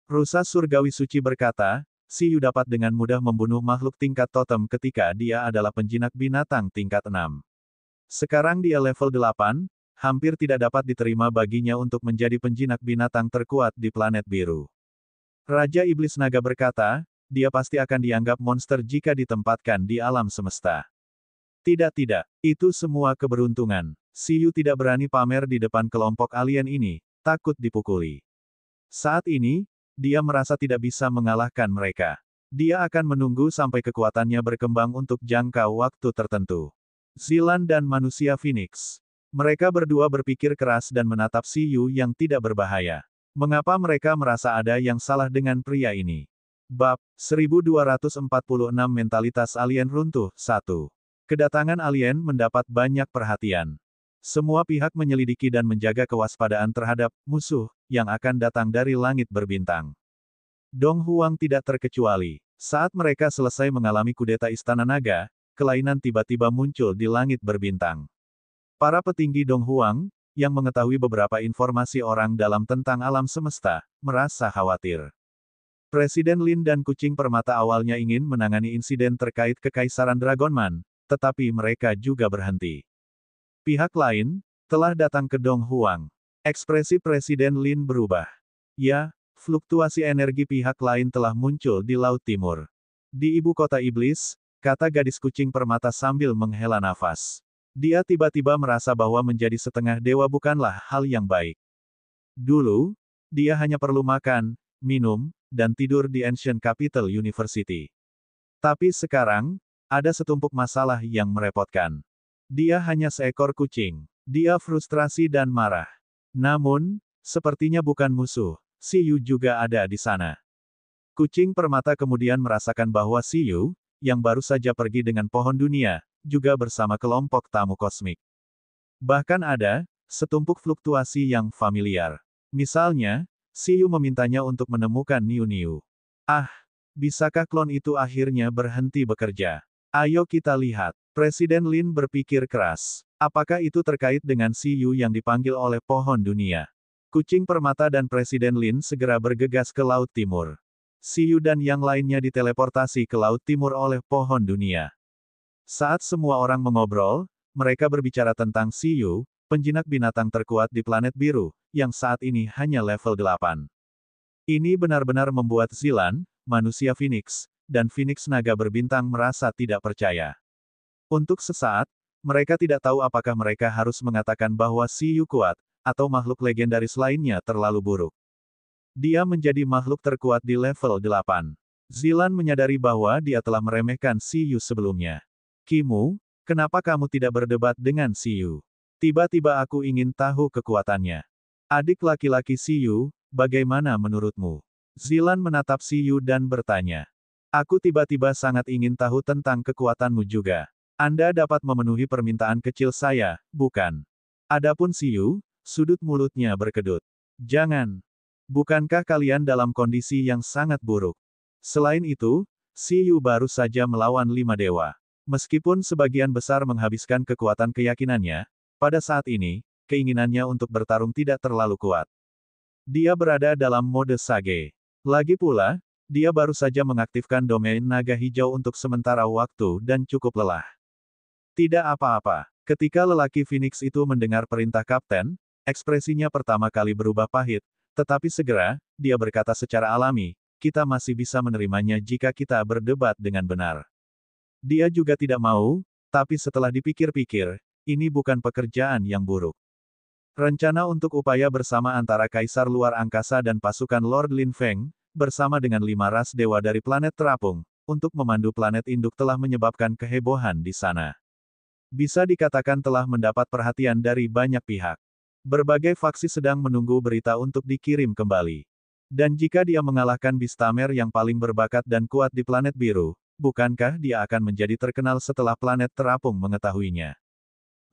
Rusa Surgawi Suci berkata, Siyu dapat dengan mudah membunuh makhluk tingkat totem ketika dia adalah penjinak binatang tingkat 6. Sekarang dia level 8, hampir tidak dapat diterima baginya untuk menjadi penjinak binatang terkuat di planet biru. Raja Iblis Naga berkata, dia pasti akan dianggap monster jika ditempatkan di alam semesta. Tidak, itu semua keberuntungan. Siyu tidak berani pamer di depan kelompok alien ini, takut dipukuli. Saat ini, dia merasa tidak bisa mengalahkan mereka. Dia akan menunggu sampai kekuatannya berkembang untuk jangka waktu tertentu. Zilan dan manusia Phoenix. Mereka berdua berpikir keras dan menatap Siyu yang tidak berbahaya. Mengapa mereka merasa ada yang salah dengan pria ini? Bab 1246 Mentalitas Alien Runtuh 1. Kedatangan alien mendapat banyak perhatian. Semua pihak menyelidiki dan menjaga kewaspadaan terhadap musuh yang akan datang dari langit berbintang. Dong Huang tidak terkecuali. Saat mereka selesai mengalami kudeta Istana Naga, kelainan tiba-tiba muncul di langit berbintang. Para petinggi Dong Huang, yang mengetahui beberapa informasi orang dalam tentang alam semesta, merasa khawatir. Presiden Lin dan Kucing Permata awalnya ingin menangani insiden terkait Kekaisaran Dragonman, tetapi mereka juga berhenti. Pihak lain, telah datang ke Dong Huang. Ekspresi Presiden Lin berubah. Ya, fluktuasi energi pihak lain telah muncul di Laut Timur. Di ibu kota iblis, kata gadis kucing permata sambil menghela nafas. Dia tiba-tiba merasa bahwa menjadi setengah dewa bukanlah hal yang baik. Dulu, dia hanya perlu makan, minum, dan tidur di Ancient Capital University. Tapi sekarang, ada setumpuk masalah yang merepotkan. Dia hanya seekor kucing. Dia frustrasi dan marah. Namun, sepertinya bukan musuh. Siyu juga ada di sana. Kucing permata kemudian merasakan bahwa Siyu, yang baru saja pergi dengan pohon dunia, juga bersama kelompok tamu kosmik. Bahkan ada setumpuk fluktuasi yang familiar. Misalnya, Siyu memintanya untuk menemukan Niu-Niu. Bisakah klon itu akhirnya berhenti bekerja? Ayo kita lihat. Presiden Lin berpikir keras. Apakah itu terkait dengan Siyu yang dipanggil oleh pohon dunia? Kucing permata dan Presiden Lin segera bergegas ke Laut Timur. Siyu dan yang lainnya diteleportasi ke Laut Timur oleh pohon dunia. Saat semua orang mengobrol, mereka berbicara tentang Xiyu, penjinak binatang terkuat di planet biru, yang saat ini hanya level 8. Ini benar-benar membuat Zilan, manusia Phoenix, dan Phoenix naga berbintang merasa tidak percaya. Untuk sesaat, mereka tidak tahu apakah mereka harus mengatakan bahwa Xiyu kuat, atau makhluk legendaris lainnya terlalu buruk. Dia menjadi makhluk terkuat di level 8. Zilan menyadari bahwa dia telah meremehkan Xiyu sebelumnya. Kimu, kenapa kamu tidak berdebat dengan Xiyu? Tiba-tiba aku ingin tahu kekuatannya. Adik laki-laki Xiyu, bagaimana menurutmu? Zilan menatap Xiyu dan bertanya. Aku tiba-tiba sangat ingin tahu tentang kekuatanmu juga. Anda dapat memenuhi permintaan kecil saya, bukan? Adapun Xiyu, sudut mulutnya berkedut. Jangan. Bukankah kalian dalam kondisi yang sangat buruk? Selain itu, Xiyu baru saja melawan 5 dewa. Meskipun sebagian besar menghabiskan kekuatan keyakinannya, pada saat ini, keinginannya untuk bertarung tidak terlalu kuat. Dia berada dalam mode Sage. Lagi pula, dia baru saja mengaktifkan domain naga hijau untuk sementara waktu dan cukup lelah. Tidak apa-apa. Ketika lelaki Phoenix itu mendengar perintah kapten, ekspresinya pertama kali berubah pahit, tetapi segera, dia berkata secara alami, kita masih bisa menerimanya jika kita berdebat dengan benar. Dia juga tidak mau, tapi setelah dipikir-pikir, ini bukan pekerjaan yang buruk. Rencana untuk upaya bersama antara Kaisar Luar Angkasa dan pasukan Lord Lin Feng, bersama dengan 5 ras dewa dari planet terapung, untuk memandu planet induk telah menyebabkan kehebohan di sana. Bisa dikatakan telah mendapat perhatian dari banyak pihak. Berbagai faksi sedang menunggu berita untuk dikirim kembali. Dan jika dia mengalahkan Bistamer yang paling berbakat dan kuat di planet biru, bukankah dia akan menjadi terkenal setelah planet terapung mengetahuinya?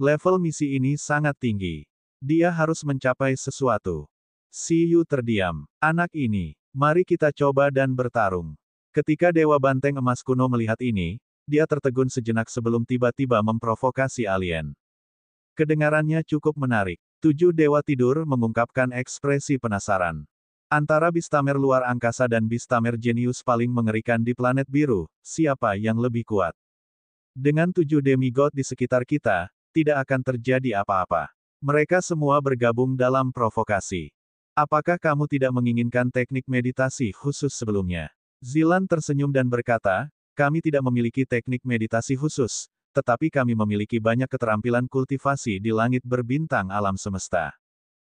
Level misi ini sangat tinggi. Dia harus mencapai sesuatu. Xiyu terdiam. Anak ini, mari kita coba dan bertarung. Ketika Dewa Banteng Emas kuno melihat ini, dia tertegun sejenak sebelum tiba-tiba memprovokasi alien. Kedengarannya cukup menarik. 7 dewa tidur mengungkapkan ekspresi penasaran. Antara Bistamer luar angkasa dan Bistamer jenius paling mengerikan di planet biru, siapa yang lebih kuat? Dengan 7 demigod di sekitar kita, tidak akan terjadi apa-apa. Mereka semua bergabung dalam provokasi. Apakah kamu tidak menginginkan teknik meditasi khusus sebelumnya? Zilan tersenyum dan berkata, kami tidak memiliki teknik meditasi khusus, tetapi kami memiliki banyak keterampilan kultivasi di langit berbintang alam semesta.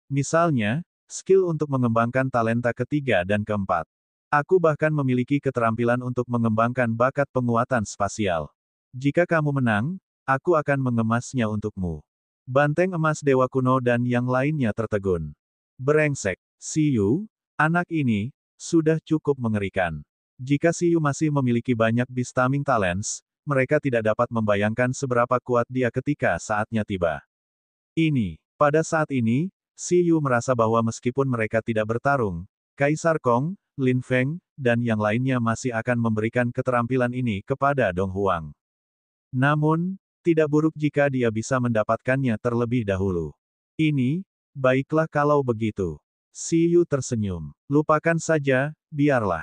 Misalnya, skill untuk mengembangkan talenta ketiga dan keempat. Aku bahkan memiliki keterampilan untuk mengembangkan bakat penguatan spasial. Jika kamu menang, aku akan mengemasnya untukmu. Banteng Emas Dewa Kuno dan yang lainnya tertegun. Brengsek, Xiyu, anak ini, sudah cukup mengerikan. Jika Xiyu masih memiliki banyak Bistaming Talents, mereka tidak dapat membayangkan seberapa kuat dia ketika saatnya tiba. Pada saat ini, Xiyu merasa bahwa meskipun mereka tidak bertarung, Kaisar Kong, Lin Feng, dan yang lainnya masih akan memberikan keterampilan ini kepada Dong Huang. Namun, tidak buruk jika dia bisa mendapatkannya terlebih dahulu. Baiklah kalau begitu. Xiyu tersenyum. Lupakan saja, biarlah.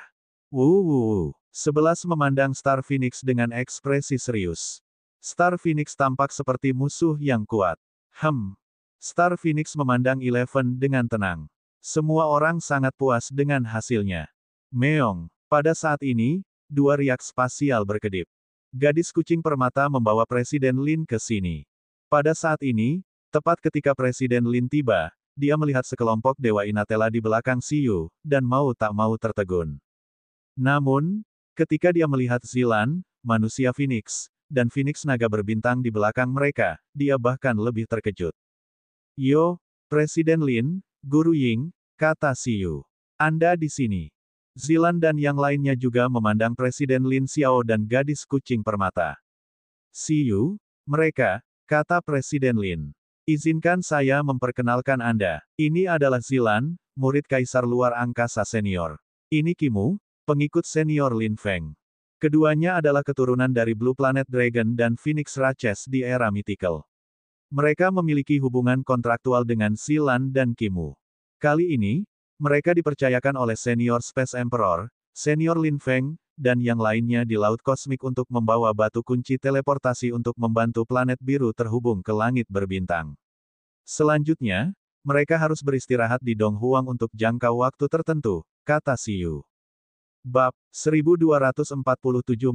11 memandang Star Phoenix dengan ekspresi serius. Star Phoenix tampak seperti musuh yang kuat. Star Phoenix memandang Eleven dengan tenang. Semua orang sangat puas dengan hasilnya. Meong. Pada saat ini, 2 riak spasial berkedip. Gadis kucing permata membawa Presiden Lin ke sini. Pada saat ini, tepat ketika Presiden Lin tiba, dia melihat sekelompok Dewa Inatela di belakang Xiyu, dan mau tak mau tertegun. Namun, ketika dia melihat Zilan, manusia Phoenix, dan Phoenix naga berbintang di belakang mereka, dia bahkan lebih terkejut. Yo, Presiden Lin, Guru Ying, kata Xiyu. Anda di sini. Zilan dan yang lainnya juga memandang Presiden Lin Xiao dan gadis kucing permata. Xiyu, mereka, kata Presiden Lin. Izinkan saya memperkenalkan Anda. Ini adalah Zilan, murid Kaisar Luar Angkasa Senior. Ini Kimu, pengikut senior Lin Feng. Keduanya adalah keturunan dari Blue Planet Dragon dan Phoenix Ratches di era mythical. Mereka memiliki hubungan kontraktual dengan Zilan dan Kimu. Kali ini, mereka dipercayakan oleh Senior Space Emperor, Senior Lin Feng, dan yang lainnya di Laut Kosmik untuk membawa batu kunci teleportasi untuk membantu planet biru terhubung ke langit berbintang. Selanjutnya, mereka harus beristirahat di Donghuang untuk jangka waktu tertentu, kata Siyu. Bab 1247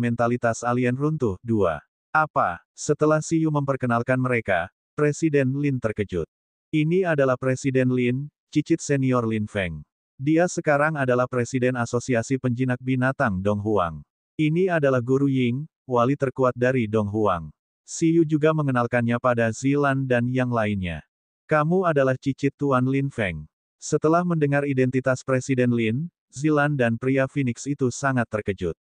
Mentalitas Alien Runtuh 2. Apa? Setelah Siyu memperkenalkan mereka, Presiden Lin terkejut. Ini adalah Presiden Lin, cicit senior Lin Feng. Dia sekarang adalah Presiden Asosiasi Penjinak Binatang Donghuang. Ini adalah Guru Ying, wali terkuat dari Donghuang. Siyu juga mengenalkannya pada Zilan dan yang lainnya. Kamu adalah cicit Tuan Lin Feng. Setelah mendengar identitas Presiden Lin, Zilan dan pria Phoenix itu sangat terkejut.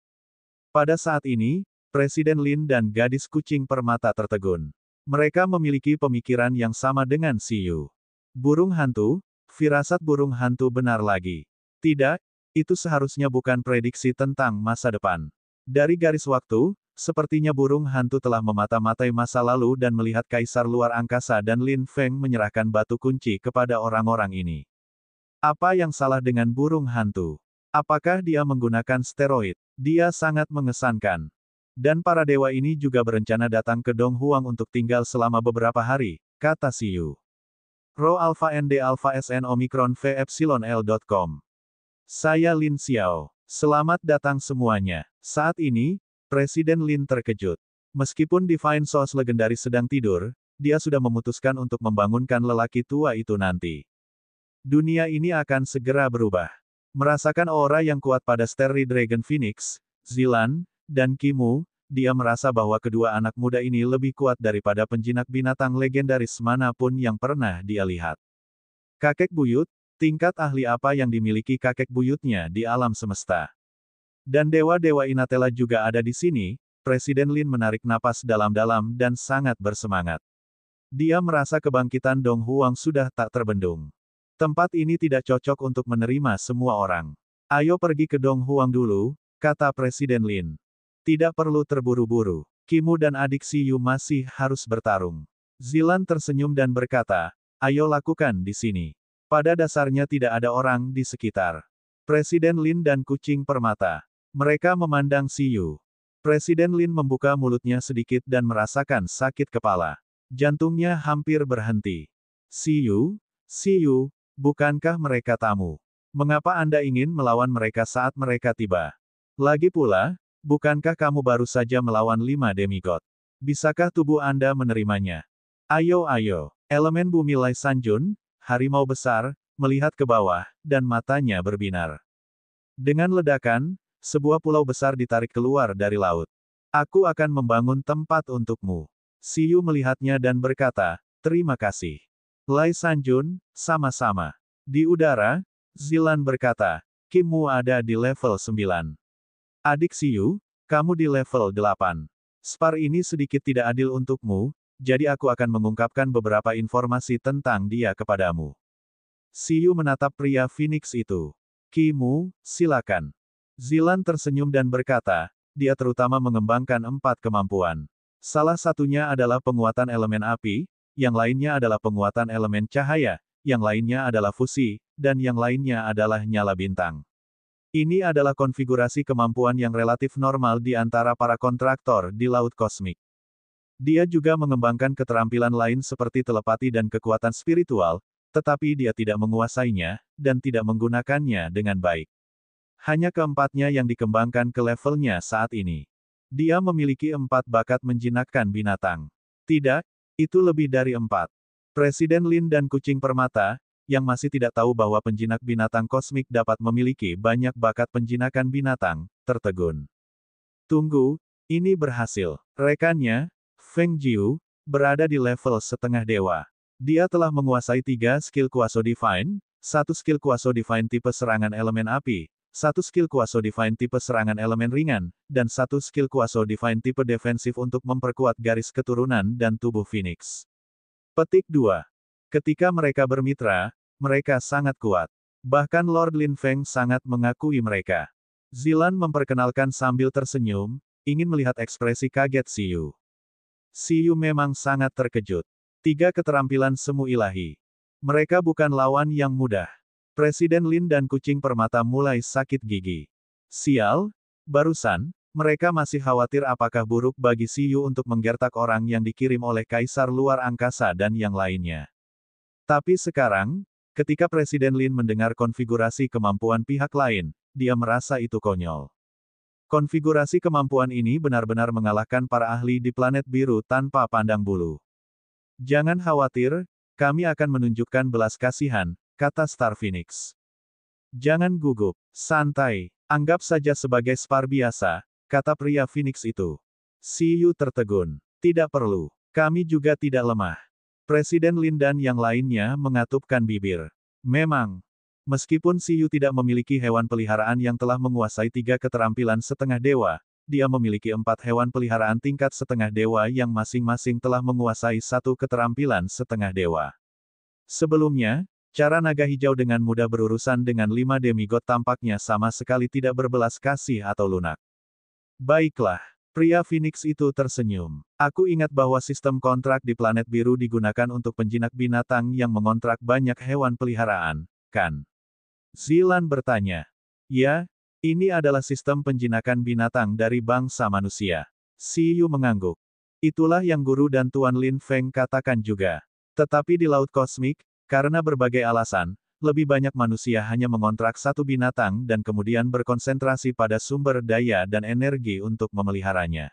Pada saat ini, Presiden Lin dan gadis kucing permata tertegun. Mereka memiliki pemikiran yang sama dengan Siyu. Burung hantu? Firasat burung hantu benar lagi. Tidak, itu seharusnya bukan prediksi tentang masa depan. Dari garis waktu, sepertinya burung hantu telah memata-matai masa lalu dan melihat kaisar luar angkasa dan Lin Feng menyerahkan batu kunci kepada orang-orang ini. Apa yang salah dengan burung hantu? Apakah dia menggunakan steroid? Dia sangat mengesankan. Dan para dewa ini juga berencana datang ke Donghuang untuk tinggal selama beberapa hari, kata Siyu. Rho Alpha ND Alpha SN Omicron V Epsilon L.com. Saya Lin Xiao. Selamat datang semuanya. Saat ini, Presiden Lin terkejut. Meskipun Divine Source legendaris sedang tidur, dia sudah memutuskan untuk membangunkan lelaki tua itu nanti. Dunia ini akan segera berubah. Merasakan aura yang kuat pada Starry Dragon Phoenix, Zilan, dan Kimu, dia merasa bahwa kedua anak muda ini lebih kuat daripada penjinak binatang legendaris manapun yang pernah dia lihat. Kakek buyut, tingkat ahli apa yang dimiliki kakek buyutnya di alam semesta. Dan dewa-dewa Inatela juga ada di sini. Presiden Lin menarik napas dalam-dalam dan sangat bersemangat. Dia merasa kebangkitan Donghuang sudah tak terbendung. Tempat ini tidak cocok untuk menerima semua orang. Ayo pergi ke Donghuang dulu, kata Presiden Lin. Tidak perlu terburu-buru. Kimu dan adik Siyu masih harus bertarung. Zilan tersenyum dan berkata, ayo lakukan di sini. Pada dasarnya tidak ada orang di sekitar. Presiden Lin dan kucing permata. Mereka memandang Siyu. Presiden Lin membuka mulutnya sedikit dan merasakan sakit kepala. Jantungnya hampir berhenti. Siyu, bukankah mereka tamu? Mengapa Anda ingin melawan mereka saat mereka tiba? Lagi pula, bukankah kamu baru saja melawan 5 demigod? Bisakah tubuh Anda menerimanya? Ayo, elemen bumi Lai Sanjun, harimau besar, melihat ke bawah, dan matanya berbinar. Dengan ledakan, sebuah pulau besar ditarik keluar dari laut. Aku akan membangun tempat untukmu. Siyu melihatnya dan berkata, terima kasih. Lai Sanjun, sama-sama. Di udara, Zilan berkata, Kimu ada di level 9. Adik Siyu, kamu di level 8. Spar ini sedikit tidak adil untukmu, jadi aku akan mengungkapkan beberapa informasi tentang dia kepadamu. Siyu menatap pria Phoenix itu. Kimu, silakan. Zilan tersenyum dan berkata, dia terutama mengembangkan 4 kemampuan. Salah satunya adalah penguatan elemen api, yang lainnya adalah penguatan elemen cahaya, yang lainnya adalah fusi, dan yang lainnya adalah nyala bintang. Ini adalah konfigurasi kemampuan yang relatif normal di antara para kontraktor di Laut Kosmik. Dia juga mengembangkan keterampilan lain seperti telepati dan kekuatan spiritual, tetapi dia tidak menguasainya, dan tidak menggunakannya dengan baik. Hanya keempatnya yang dikembangkan ke levelnya saat ini. Dia memiliki 4 bakat menjinakkan binatang. Tidak, itu lebih dari 4. Presiden Lin dan kucing permata, yang masih tidak tahu bahwa penjinak binatang kosmik dapat memiliki banyak bakat penjinakan binatang, tertegun. Tunggu, ini berhasil. Rekannya, Feng Jiu, berada di level setengah dewa. Dia telah menguasai 3 skill kuaso divine, 1 skill kuaso divine tipe serangan elemen api, 1 skill kuaso divine tipe serangan elemen ringan, dan 1 skill kuaso divine tipe defensif untuk memperkuat garis keturunan dan tubuh Phoenix. Petik 2. Ketika mereka bermitra, mereka sangat kuat. Bahkan Lord Lin Feng sangat mengakui mereka. Zilan memperkenalkan sambil tersenyum, ingin melihat ekspresi kaget Siyu. Siyu memang sangat terkejut. 3 keterampilan semu ilahi. Mereka bukan lawan yang mudah. Presiden Lin dan kucing permata mulai sakit gigi. Sial, Barusan, mereka masih khawatir apakah buruk bagi Siyu untuk menggertak orang yang dikirim oleh Kaisar Luar Angkasa dan yang lainnya. Tapi sekarang, ketika Presiden Lin mendengar konfigurasi kemampuan pihak lain, dia merasa itu konyol. Konfigurasi kemampuan ini benar-benar mengalahkan para ahli di planet biru tanpa pandang bulu. Jangan khawatir, kami akan menunjukkan belas kasihan, kata Star Phoenix. Jangan gugup, santai, anggap saja sebagai spar biasa, kata pria Phoenix itu. Siyu tertegun. Tidak perlu. Kami juga tidak lemah. Presiden Lin dan yang lainnya mengatupkan bibir. Memang, meskipun Siyu tidak memiliki hewan peliharaan yang telah menguasai 3 keterampilan setengah dewa, dia memiliki 4 hewan peliharaan tingkat setengah dewa yang masing-masing telah menguasai 1 keterampilan setengah dewa. Sebelumnya, cara naga hijau dengan mudah berurusan dengan 5 demigod tampaknya sama sekali tidak berbelas kasih atau lunak. Baiklah, pria Phoenix itu tersenyum. Aku ingat bahwa sistem kontrak di planet biru digunakan untuk penjinak binatang yang mengontrak banyak hewan peliharaan, kan? Zilan bertanya. Ya, ini adalah sistem penjinakan binatang dari bangsa manusia. Siyu mengangguk. Itulah yang guru dan Tuan Lin Feng katakan juga. Tetapi di Laut Kosmik, karena berbagai alasan, lebih banyak manusia hanya mengontrak satu binatang dan kemudian berkonsentrasi pada sumber daya dan energi untuk memeliharanya.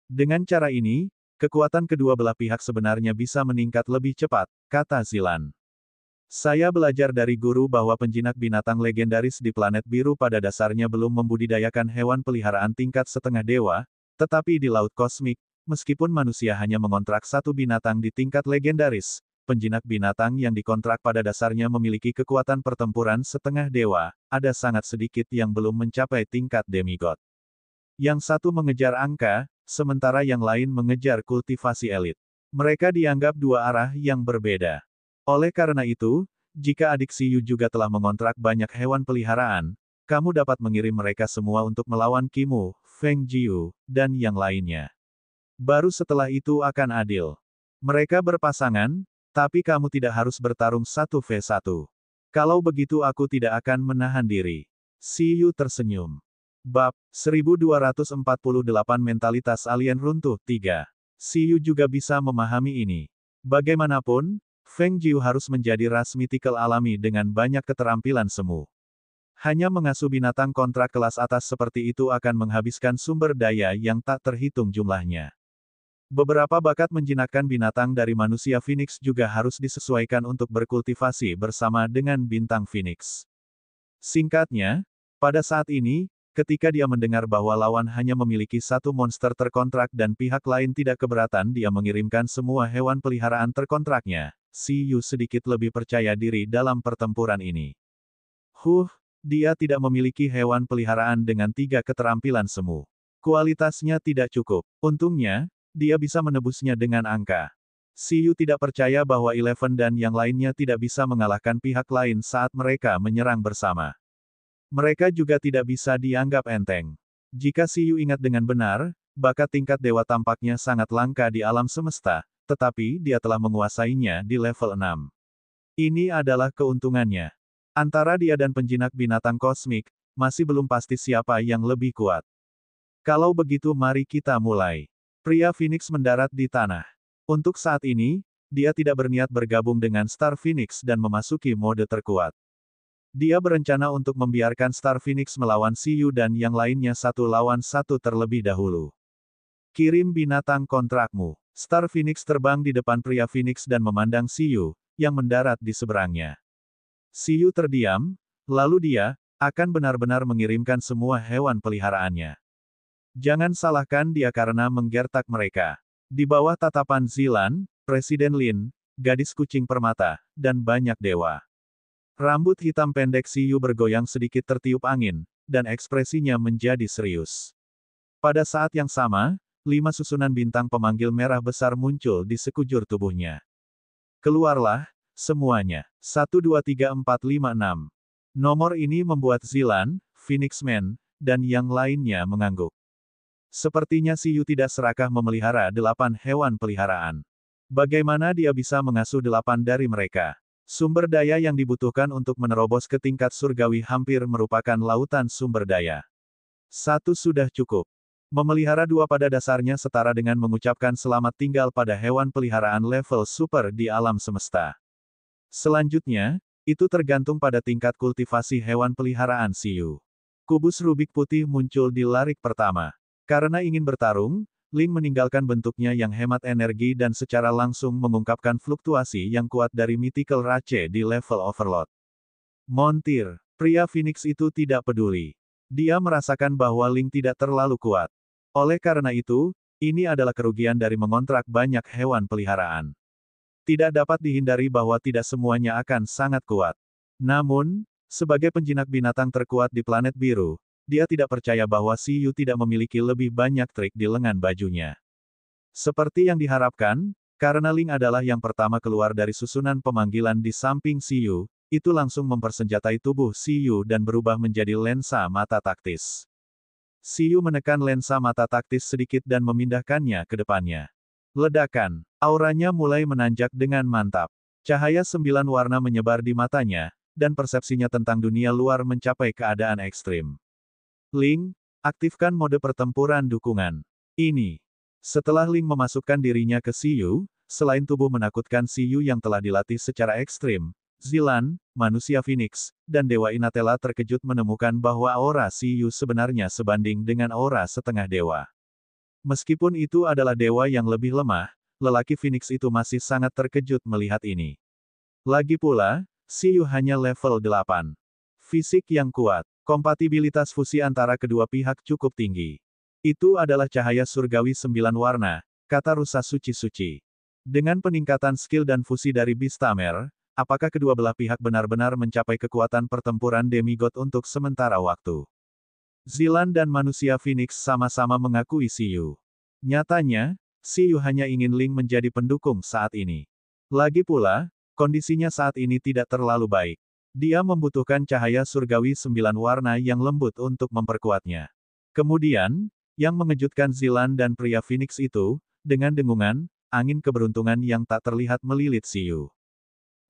Dengan cara ini, kekuatan kedua belah pihak sebenarnya bisa meningkat lebih cepat, kata Zilan. Saya belajar dari guru bahwa penjinak binatang legendaris di planet biru pada dasarnya belum membudidayakan hewan peliharaan tingkat setengah dewa, tetapi di Laut Kosmik, meskipun manusia hanya mengontrak satu binatang di tingkat legendaris, penjinak binatang yang dikontrak pada dasarnya memiliki kekuatan pertempuran setengah dewa, ada sangat sedikit yang belum mencapai tingkat demigod. Yang satu mengejar angka, sementara yang lain mengejar kultivasi elit. Mereka dianggap dua arah yang berbeda. Oleh karena itu, jika adik Siyu juga telah mengontrak banyak hewan peliharaan, kamu dapat mengirim mereka semua untuk melawan Kimu, Feng Jiu, dan yang lainnya. Baru setelah itu akan adil. Mereka berpasangan, tapi kamu tidak harus bertarung 1v1. Kalau begitu aku tidak akan menahan diri. Siyu tersenyum. Bab 1248 Mentalitas Alien Runtuh 3. Siyu juga bisa memahami ini. Bagaimanapun, Feng Jiu harus menjadi ras mitikal alami dengan banyak keterampilan semu. Hanya mengasuh binatang kontrak kelas atas seperti itu akan menghabiskan sumber daya yang tak terhitung jumlahnya. Beberapa bakat menjinakkan binatang dari manusia Phoenix juga harus disesuaikan untuk berkultivasi bersama dengan bintang Phoenix. Singkatnya, pada saat ini, ketika dia mendengar bahwa lawan hanya memiliki satu monster terkontrak dan pihak lain tidak keberatan dia mengirimkan semua hewan peliharaan terkontraknya, Siyu sedikit lebih percaya diri dalam pertempuran ini. Dia tidak memiliki hewan peliharaan dengan 3 keterampilan semu. Kualitasnya tidak cukup. Untungnya, dia bisa menebusnya dengan angka. Siyu tidak percaya bahwa Eleven dan yang lainnya tidak bisa mengalahkan pihak lain saat mereka menyerang bersama. Mereka juga tidak bisa dianggap enteng. Jika Siyu ingat dengan benar, bakat tingkat dewa tampaknya sangat langka di alam semesta, tetapi dia telah menguasainya di level 6. Ini adalah keuntungannya. Antara dia dan penjinak binatang kosmik, masih belum pasti siapa yang lebih kuat. Kalau begitu mari kita mulai. Pria Phoenix mendarat di tanah. Untuk saat ini, dia tidak berniat bergabung dengan Star Phoenix dan memasuki mode terkuat. Dia berencana untuk membiarkan Star Phoenix melawan Siyu dan yang lainnya 1 lawan 1 terlebih dahulu. Kirim binatang kontrakmu. Star Phoenix terbang di depan pria Phoenix dan memandang Siyu, yang mendarat di seberangnya. Siyu terdiam, lalu dia akan benar-benar mengirimkan semua hewan peliharaannya. Jangan salahkan dia karena menggertak mereka. Di bawah tatapan Zilan, Presiden Lin, gadis kucing permata, dan banyak dewa. Rambut hitam pendek Siyu bergoyang sedikit tertiup angin, dan ekspresinya menjadi serius. Pada saat yang sama, 5 susunan bintang pemanggil merah besar muncul di sekujur tubuhnya. Keluarlah, semuanya. 1 2 3 4 5 6. Nomor ini membuat Zilan, Phoenix Man, dan yang lainnya mengangguk. Sepertinya Siyu tidak serakah memelihara 8 hewan peliharaan. Bagaimana dia bisa mengasuh 8 dari mereka? Sumber daya yang dibutuhkan untuk menerobos ke tingkat surgawi hampir merupakan lautan sumber daya. Satu sudah cukup. Memelihara dua pada dasarnya setara dengan mengucapkan selamat tinggal pada hewan peliharaan level super di alam semesta. Selanjutnya, itu tergantung pada tingkat kultivasi hewan peliharaan Xiyu. Kubus Rubik putih muncul di larik pertama. Karena ingin bertarung, Ling meninggalkan bentuknya yang hemat energi dan secara langsung mengungkapkan fluktuasi yang kuat dari Mythical Rache di level Overload. Montir, pria Phoenix itu tidak peduli. Dia merasakan bahwa Ling tidak terlalu kuat. Oleh karena itu, ini adalah kerugian dari mengontrak banyak hewan peliharaan. Tidak dapat dihindari bahwa tidak semuanya akan sangat kuat. Namun, sebagai penjinak binatang terkuat di planet biru, dia tidak percaya bahwa Xiyu tidak memiliki lebih banyak trik di lengan bajunya. Seperti yang diharapkan, karena Ling adalah yang pertama keluar dari susunan pemanggilan di samping Xiyu, itu langsung mempersenjatai tubuh Xiyu dan berubah menjadi lensa mata taktis. Xiyu menekan lensa mata taktis sedikit dan memindahkannya ke depannya. Ledakan. Auranya mulai menanjak dengan mantap. Cahaya 9 warna menyebar di matanya, dan persepsinya tentang dunia luar mencapai keadaan ekstrim. Ling, aktifkan mode pertempuran dukungan. Ini. Setelah Ling memasukkan dirinya ke Xiyu, selain tubuh menakutkan Xiyu yang telah dilatih secara ekstrim, Zilan, manusia Phoenix, dan Dewa Inatela terkejut menemukan bahwa aura Xiyu sebenarnya sebanding dengan aura setengah dewa. Meskipun itu adalah dewa yang lebih lemah, lelaki Phoenix itu masih sangat terkejut melihat ini. Lagi pula, Xiyu hanya level 8. Fisik yang kuat, kompatibilitas fusi antara kedua pihak cukup tinggi. Itu adalah cahaya surgawi 9 warna, kata rusa suci-suci. Dengan peningkatan skill dan fusi dari Beastamer, apakah kedua belah pihak benar-benar mencapai kekuatan pertempuran demigod untuk sementara waktu? Zilan dan manusia Phoenix sama-sama mengakui Xiyu. Nyatanya, Xiyu hanya ingin Ling menjadi pendukung saat ini. Lagi pula, kondisinya saat ini tidak terlalu baik. Dia membutuhkan cahaya surgawi 9 warna yang lembut untuk memperkuatnya. Kemudian, yang mengejutkan Zilan dan pria Phoenix itu, dengan dengungan, angin keberuntungan yang tak terlihat melilit Xiyu.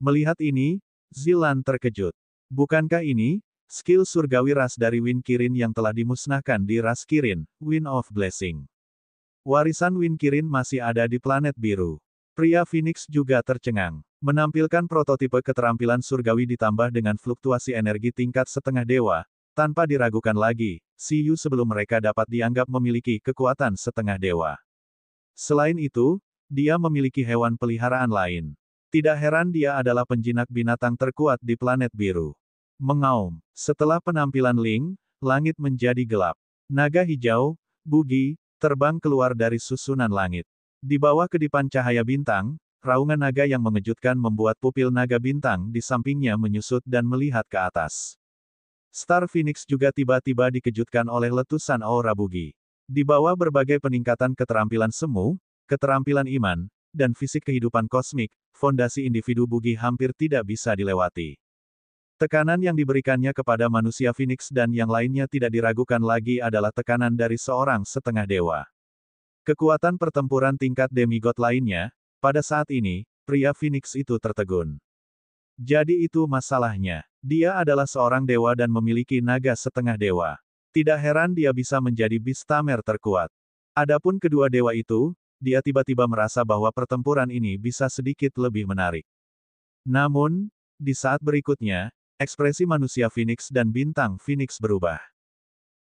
Melihat ini, Zilan terkejut. Bukankah ini, skill surgawi ras dari Wind Kirin yang telah dimusnahkan di ras Kirin, Wind of Blessing? Warisan Wind Kirin masih ada di planet biru. Pria Phoenix juga tercengang. Menampilkan prototipe keterampilan surgawi ditambah dengan fluktuasi energi tingkat setengah dewa, tanpa diragukan lagi, Xiyu sebelum mereka dapat dianggap memiliki kekuatan setengah dewa. Selain itu, dia memiliki hewan peliharaan lain. Tidak heran dia adalah penjinak binatang terkuat di planet biru. Mengaum. Setelah penampilan Ling, langit menjadi gelap. Naga hijau, Bugi, terbang keluar dari susunan langit. Di bawah kedipan cahaya bintang, raungan naga yang mengejutkan membuat pupil naga bintang di sampingnya menyusut dan melihat ke atas. Star Phoenix juga tiba-tiba dikejutkan oleh letusan aura Bugi. Di bawah berbagai peningkatan keterampilan semu, keterampilan iman, dan fisik kehidupan kosmik, fondasi individu Bugi hampir tidak bisa dilewati. Tekanan yang diberikannya kepada manusia Phoenix dan yang lainnya tidak diragukan lagi adalah tekanan dari seorang setengah dewa. Kekuatan pertempuran tingkat demigod lainnya, pada saat ini, pria Phoenix itu tertegun. Jadi itu masalahnya. Dia adalah seorang dewa dan memiliki naga setengah dewa. Tidak heran dia bisa menjadi Beastamer terkuat. Adapun kedua dewa itu, dia tiba-tiba merasa bahwa pertempuran ini bisa sedikit lebih menarik. Namun, di saat berikutnya, ekspresi manusia Phoenix dan bintang Phoenix berubah.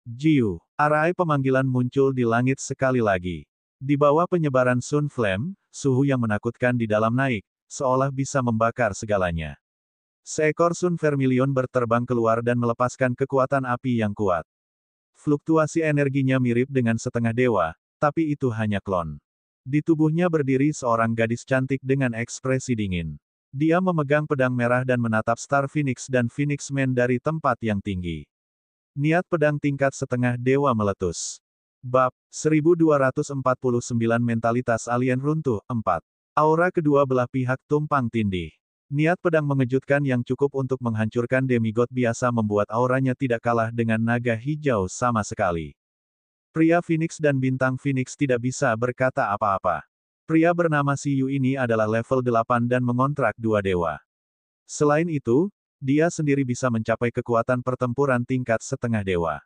Jiu, arai pemanggilan muncul di langit sekali lagi. Di bawah penyebaran Sun Flame, suhu yang menakutkan di dalam naik, seolah bisa membakar segalanya. Seekor Sun Vermilion berterbang keluar dan melepaskan kekuatan api yang kuat. Fluktuasi energinya mirip dengan setengah dewa, tapi itu hanya klon. Di tubuhnya berdiri seorang gadis cantik dengan ekspresi dingin. Dia memegang pedang merah dan menatap Star Phoenix dan Phoenix Man dari tempat yang tinggi. Niat pedang tingkat setengah dewa meletus. Bab 1249 Mentalitas Alien Runtuh 4. Aura kedua belah pihak tumpang tindih. Niat pedang mengejutkan yang cukup untuk menghancurkan demigod biasa membuat auranya tidak kalah dengan naga hijau sama sekali. Pria Phoenix dan bintang Phoenix tidak bisa berkata apa-apa. Pria bernama Xiyu ini adalah level 8 dan mengontrak dua dewa. Selain itu, dia sendiri bisa mencapai kekuatan pertempuran tingkat setengah dewa.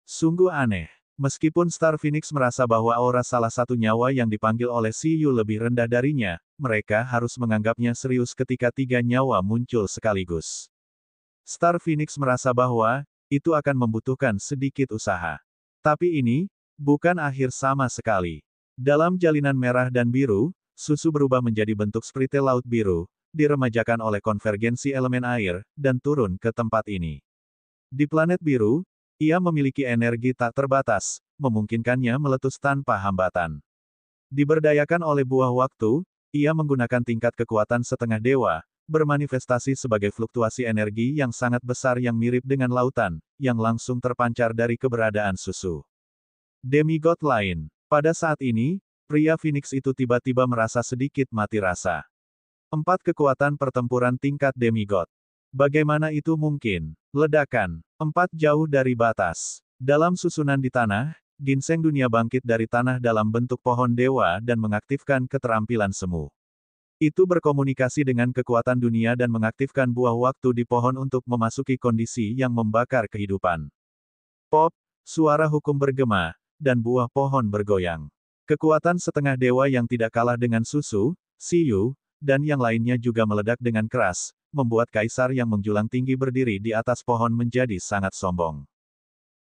Sungguh aneh. Meskipun Star Phoenix merasa bahwa aura salah satu nyawa yang dipanggil oleh Siyu lebih rendah darinya, mereka harus menganggapnya serius ketika tiga nyawa muncul sekaligus. Star Phoenix merasa bahwa itu akan membutuhkan sedikit usaha. Tapi ini bukan akhir sama sekali. Dalam jalinan merah dan biru, susu berubah menjadi bentuk spritel laut biru, diremajakan oleh konvergensi elemen air, dan turun ke tempat ini. Di planet biru, ia memiliki energi tak terbatas, memungkinkannya meletus tanpa hambatan. Diberdayakan oleh buah waktu, ia menggunakan tingkat kekuatan setengah dewa, bermanifestasi sebagai fluktuasi energi yang sangat besar yang mirip dengan lautan, yang langsung terpancar dari keberadaan susu. Demigod lain. Pada saat ini, pria Phoenix itu tiba-tiba merasa sedikit mati rasa. 4 kekuatan pertempuran tingkat demigod. Bagaimana itu mungkin? Ledakan. 4 jauh dari batas. Dalam susunan di tanah, ginseng dunia bangkit dari tanah dalam bentuk pohon dewa dan mengaktifkan keterampilan semu. Itu berkomunikasi dengan kekuatan dunia dan mengaktifkan buah waktu di pohon untuk memasuki kondisi yang membakar kehidupan. Pop, suara hukum bergema, dan buah pohon bergoyang. Kekuatan setengah dewa yang tidak kalah dengan susu, Siyu, dan yang lainnya juga meledak dengan keras, membuat kaisar yang menjulang tinggi berdiri di atas pohon menjadi sangat sombong.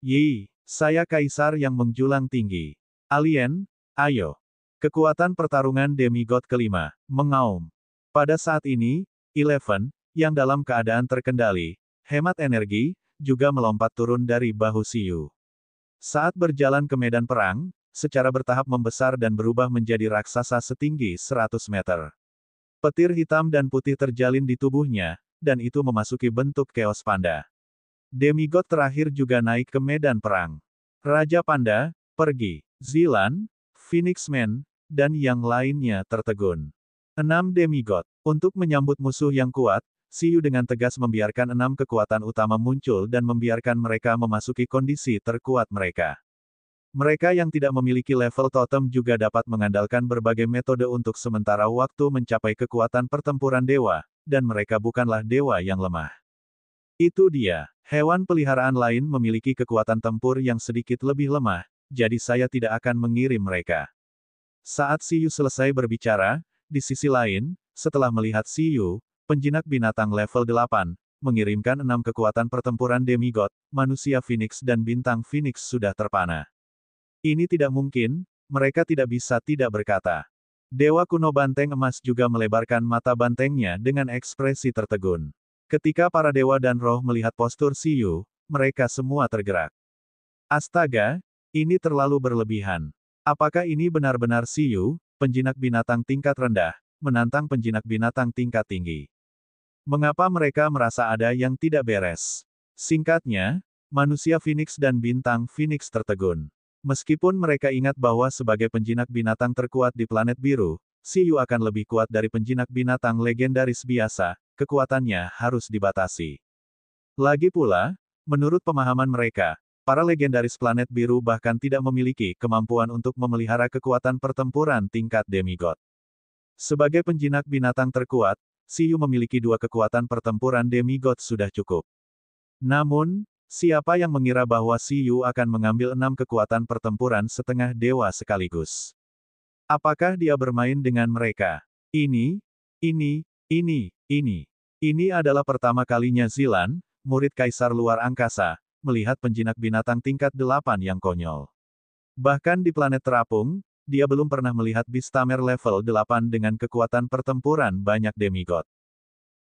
Yi, saya kaisar yang menjulang tinggi. Alien, ayo. Kekuatan pertarungan demigod kelima, mengaum. Pada saat ini, Eleven, yang dalam keadaan terkendali, hemat energi, juga melompat turun dari bahu Siyu. Saat berjalan ke medan perang, secara bertahap membesar dan berubah menjadi raksasa setinggi 100 meter. Petir hitam dan putih terjalin di tubuhnya, dan itu memasuki bentuk Chaos Panda. Demigod terakhir juga naik ke medan perang. Raja Panda, pergi. Zilan, Phoenix Man, dan yang lainnya tertegun. 6 demigod. Untuk menyambut musuh yang kuat, Siyu dengan tegas membiarkan 6 kekuatan utama muncul dan membiarkan mereka memasuki kondisi terkuat mereka. Mereka yang tidak memiliki level totem juga dapat mengandalkan berbagai metode untuk sementara waktu mencapai kekuatan pertempuran dewa, dan mereka bukanlah dewa yang lemah. Itu dia. Hewan peliharaan lain memiliki kekuatan tempur yang sedikit lebih lemah, jadi saya tidak akan mengirim mereka. Saat Siyu selesai berbicara, di sisi lain, setelah melihat Siyu, penjinak binatang level 8, mengirimkan 6 kekuatan pertempuran demigod, manusia Phoenix dan bintang Phoenix sudah terpana. Ini tidak mungkin, mereka tidak bisa tidak berkata. Dewa kuno banteng emas juga melebarkan mata bantengnya dengan ekspresi tertegun. Ketika para dewa dan roh melihat postur Siyu, mereka semua tergerak. Astaga, ini terlalu berlebihan. Apakah ini benar-benar Siyu, penjinak binatang tingkat rendah, menantang penjinak binatang tingkat tinggi? Mengapa mereka merasa ada yang tidak beres? Singkatnya, manusia Phoenix dan bintang Phoenix tertegun. Meskipun mereka ingat bahwa sebagai penjinak binatang terkuat di planet biru, Siyu akan lebih kuat dari penjinak binatang legendaris biasa, kekuatannya harus dibatasi. Lagi pula, menurut pemahaman mereka, para legendaris planet biru bahkan tidak memiliki kemampuan untuk memelihara kekuatan pertempuran tingkat demigod. Sebagai penjinak binatang terkuat, Siyu memiliki 2 kekuatan pertempuran demigod sudah cukup. Namun, siapa yang mengira bahwa Siyu akan mengambil 6 kekuatan pertempuran setengah dewa sekaligus? Apakah dia bermain dengan mereka? Ini adalah pertama kalinya Zilan, murid kaisar luar angkasa, melihat penjinak binatang tingkat 8 yang konyol. Bahkan di planet terapung, dia belum pernah melihat Beastamer level 8 dengan kekuatan pertempuran banyak demigod.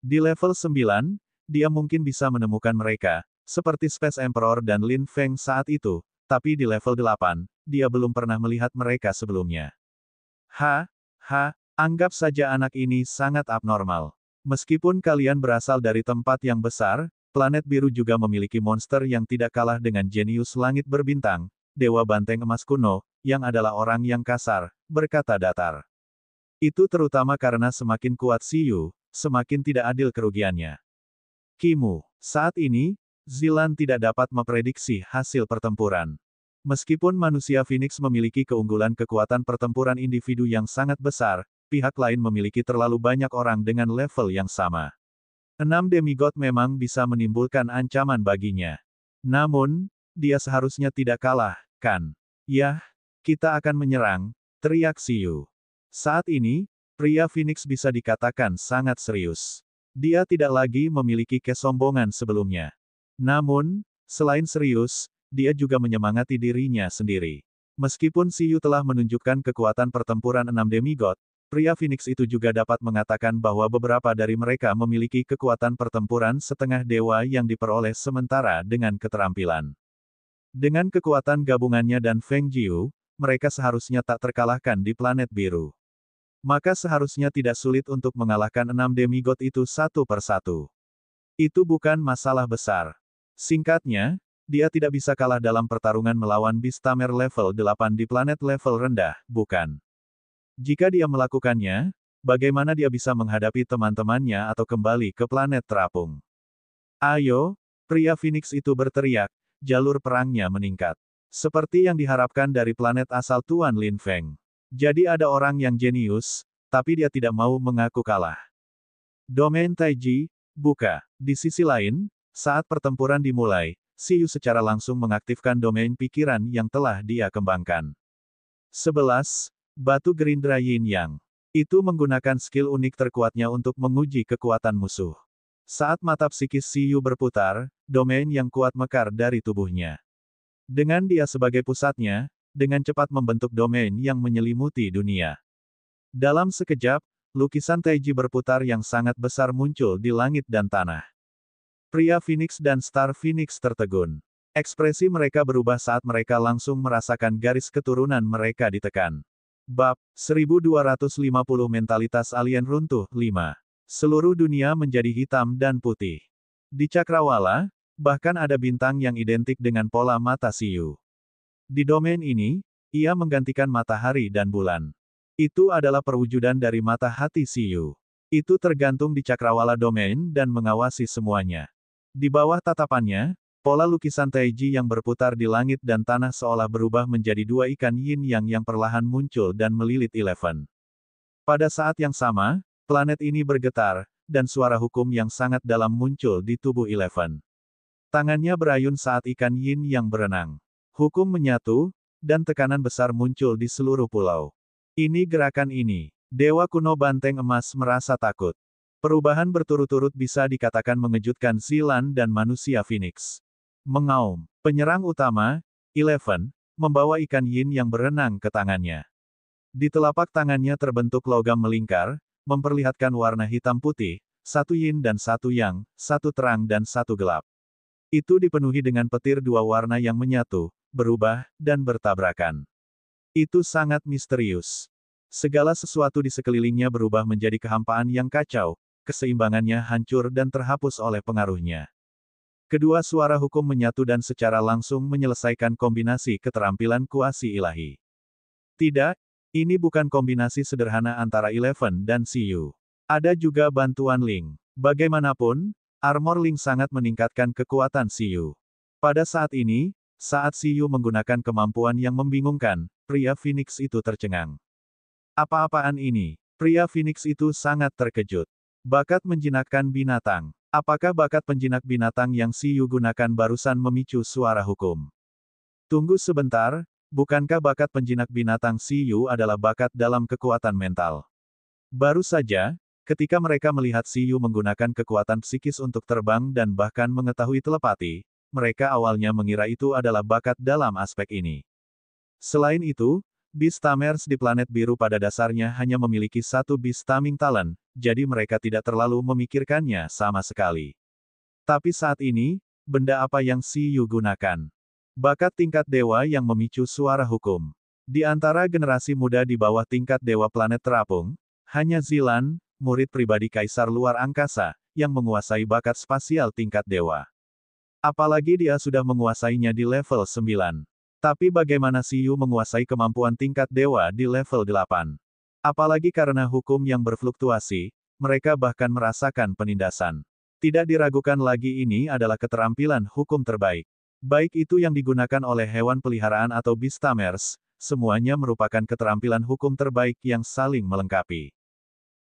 Di level 9, dia mungkin bisa menemukan mereka, seperti Space Emperor dan Lin Feng saat itu, tapi di level 8, dia belum pernah melihat mereka sebelumnya. Anggap saja anak ini sangat abnormal. Meskipun kalian berasal dari tempat yang besar, planet biru juga memiliki monster yang tidak kalah dengan jenius langit berbintang, Dewa Banteng Emas Kuno, yang adalah orang yang kasar, berkata datar. Itu terutama karena semakin kuat Siyu, semakin tidak adil kerugiannya. Kimu, saat ini, Zilan tidak dapat memprediksi hasil pertempuran. Meskipun manusia Phoenix memiliki keunggulan kekuatan pertempuran individu yang sangat besar, pihak lain memiliki terlalu banyak orang dengan level yang sama. 6 demigod memang bisa menimbulkan ancaman baginya. Namun, dia seharusnya tidak kalah, kan? Yah, kita akan menyerang, teriak Siyu. Saat ini, pria Phoenix bisa dikatakan sangat serius. Dia tidak lagi memiliki kesombongan sebelumnya. Namun, selain serius, dia juga menyemangati dirinya sendiri. Meskipun Siyu telah menunjukkan kekuatan pertempuran 6 demigod, pria Phoenix itu juga dapat mengatakan bahwa beberapa dari mereka memiliki kekuatan pertempuran setengah dewa yang diperoleh sementara dengan keterampilan. Dengan kekuatan gabungannya dan Feng Jiu, mereka seharusnya tak terkalahkan di planet biru. Maka seharusnya tidak sulit untuk mengalahkan 6 demigod itu satu persatu. Itu bukan masalah besar. Singkatnya, dia tidak bisa kalah dalam pertarungan melawan Beastamer level 8 di planet level rendah, bukan? Jika dia melakukannya, bagaimana dia bisa menghadapi teman-temannya atau kembali ke planet terapung? Ayo, pria Phoenix itu berteriak, jalur perangnya meningkat. Seperti yang diharapkan dari planet asal Tuan Lin Feng. Jadi ada orang yang jenius, tapi dia tidak mau mengaku kalah. Domain Taiji, buka. Di sisi lain, saat pertempuran dimulai, Siyu secara langsung mengaktifkan domain pikiran yang telah dia kembangkan. 11. Batu Gerindra Yin Yang. Itu menggunakan skill unik terkuatnya untuk menguji kekuatan musuh. Saat mata psikis Siyu berputar, domain yang kuat mekar dari tubuhnya. Dengan dia sebagai pusatnya, dengan cepat membentuk domain yang menyelimuti dunia. Dalam sekejap, lukisan Taiji berputar yang sangat besar muncul di langit dan tanah. Pria Phoenix dan Star Phoenix tertegun. Ekspresi mereka berubah saat mereka langsung merasakan garis keturunan mereka ditekan. Bab 1250 Mentalitas Alien Runtuh 5. Seluruh dunia menjadi hitam dan putih. Di Cakrawala, bahkan ada bintang yang identik dengan pola mata Siyu. Di domain ini, ia menggantikan matahari dan bulan. Itu adalah perwujudan dari mata hati Siyu. Itu tergantung di Cakrawala domain dan mengawasi semuanya. Di bawah tatapannya, pola lukisan Taiji yang berputar di langit dan tanah seolah berubah menjadi dua ikan yin yang perlahan muncul dan melilit Eleven. Pada saat yang sama, planet ini bergetar, dan suara hukum yang sangat dalam muncul di tubuh Eleven. Tangannya berayun saat ikan yin yang berenang. Hukum menyatu, dan tekanan besar muncul di seluruh pulau. Ini gerakan ini. Dewa kuno banteng emas merasa takut. Perubahan berturut-turut bisa dikatakan mengejutkan Zilan dan manusia Phoenix. Mengaum. Penyerang utama, Eleven, membawa ikan yin yang berenang ke tangannya. Di telapak tangannya terbentuk logam melingkar, memperlihatkan warna hitam putih, satu yin dan satu yang, satu terang dan satu gelap. Itu dipenuhi dengan petir dua warna yang menyatu, berubah, dan bertabrakan. Itu sangat misterius. Segala sesuatu di sekelilingnya berubah menjadi kehampaan yang kacau, keseimbangannya hancur dan terhapus oleh pengaruhnya. Kedua suara hukum menyatu dan secara langsung menyelesaikan kombinasi keterampilan kuasi ilahi. Tidak, ini bukan kombinasi sederhana antara Eleven dan Siyu. Ada juga bantuan Ling. Bagaimanapun, armor Ling sangat meningkatkan kekuatan Siyu. Pada saat ini, saat Siyu menggunakan kemampuan yang membingungkan, pria Phoenix itu tercengang. Apa-apaan ini? Pria Phoenix itu sangat terkejut. Bakat menjinakkan binatang. Apakah bakat penjinak binatang yang Siyu gunakan barusan memicu suara hukum? Tunggu sebentar, bukankah bakat penjinak binatang Siyu adalah bakat dalam kekuatan mental? Baru saja, ketika mereka melihat Siyu menggunakan kekuatan psikis untuk terbang dan bahkan mengetahui telepati, mereka awalnya mengira itu adalah bakat dalam aspek ini. Selain itu, Beastamers di planet biru pada dasarnya hanya memiliki satu Beastaming Talent, jadi mereka tidak terlalu memikirkannya sama sekali. Tapi saat ini, benda apa yang Siyu gunakan? Bakat tingkat dewa yang memicu suara hukum. Di antara generasi muda di bawah tingkat dewa planet terapung, hanya Zilan, murid pribadi Kaisar Luar Angkasa, yang menguasai bakat spasial tingkat dewa. Apalagi dia sudah menguasainya di level 9. Tapi bagaimana Siyu menguasai kemampuan tingkat dewa di level 8? Apalagi karena hukum yang berfluktuasi, mereka bahkan merasakan penindasan. Tidak diragukan lagi ini adalah keterampilan hukum terbaik. Baik itu yang digunakan oleh hewan peliharaan atau Beastamers, semuanya merupakan keterampilan hukum terbaik yang saling melengkapi.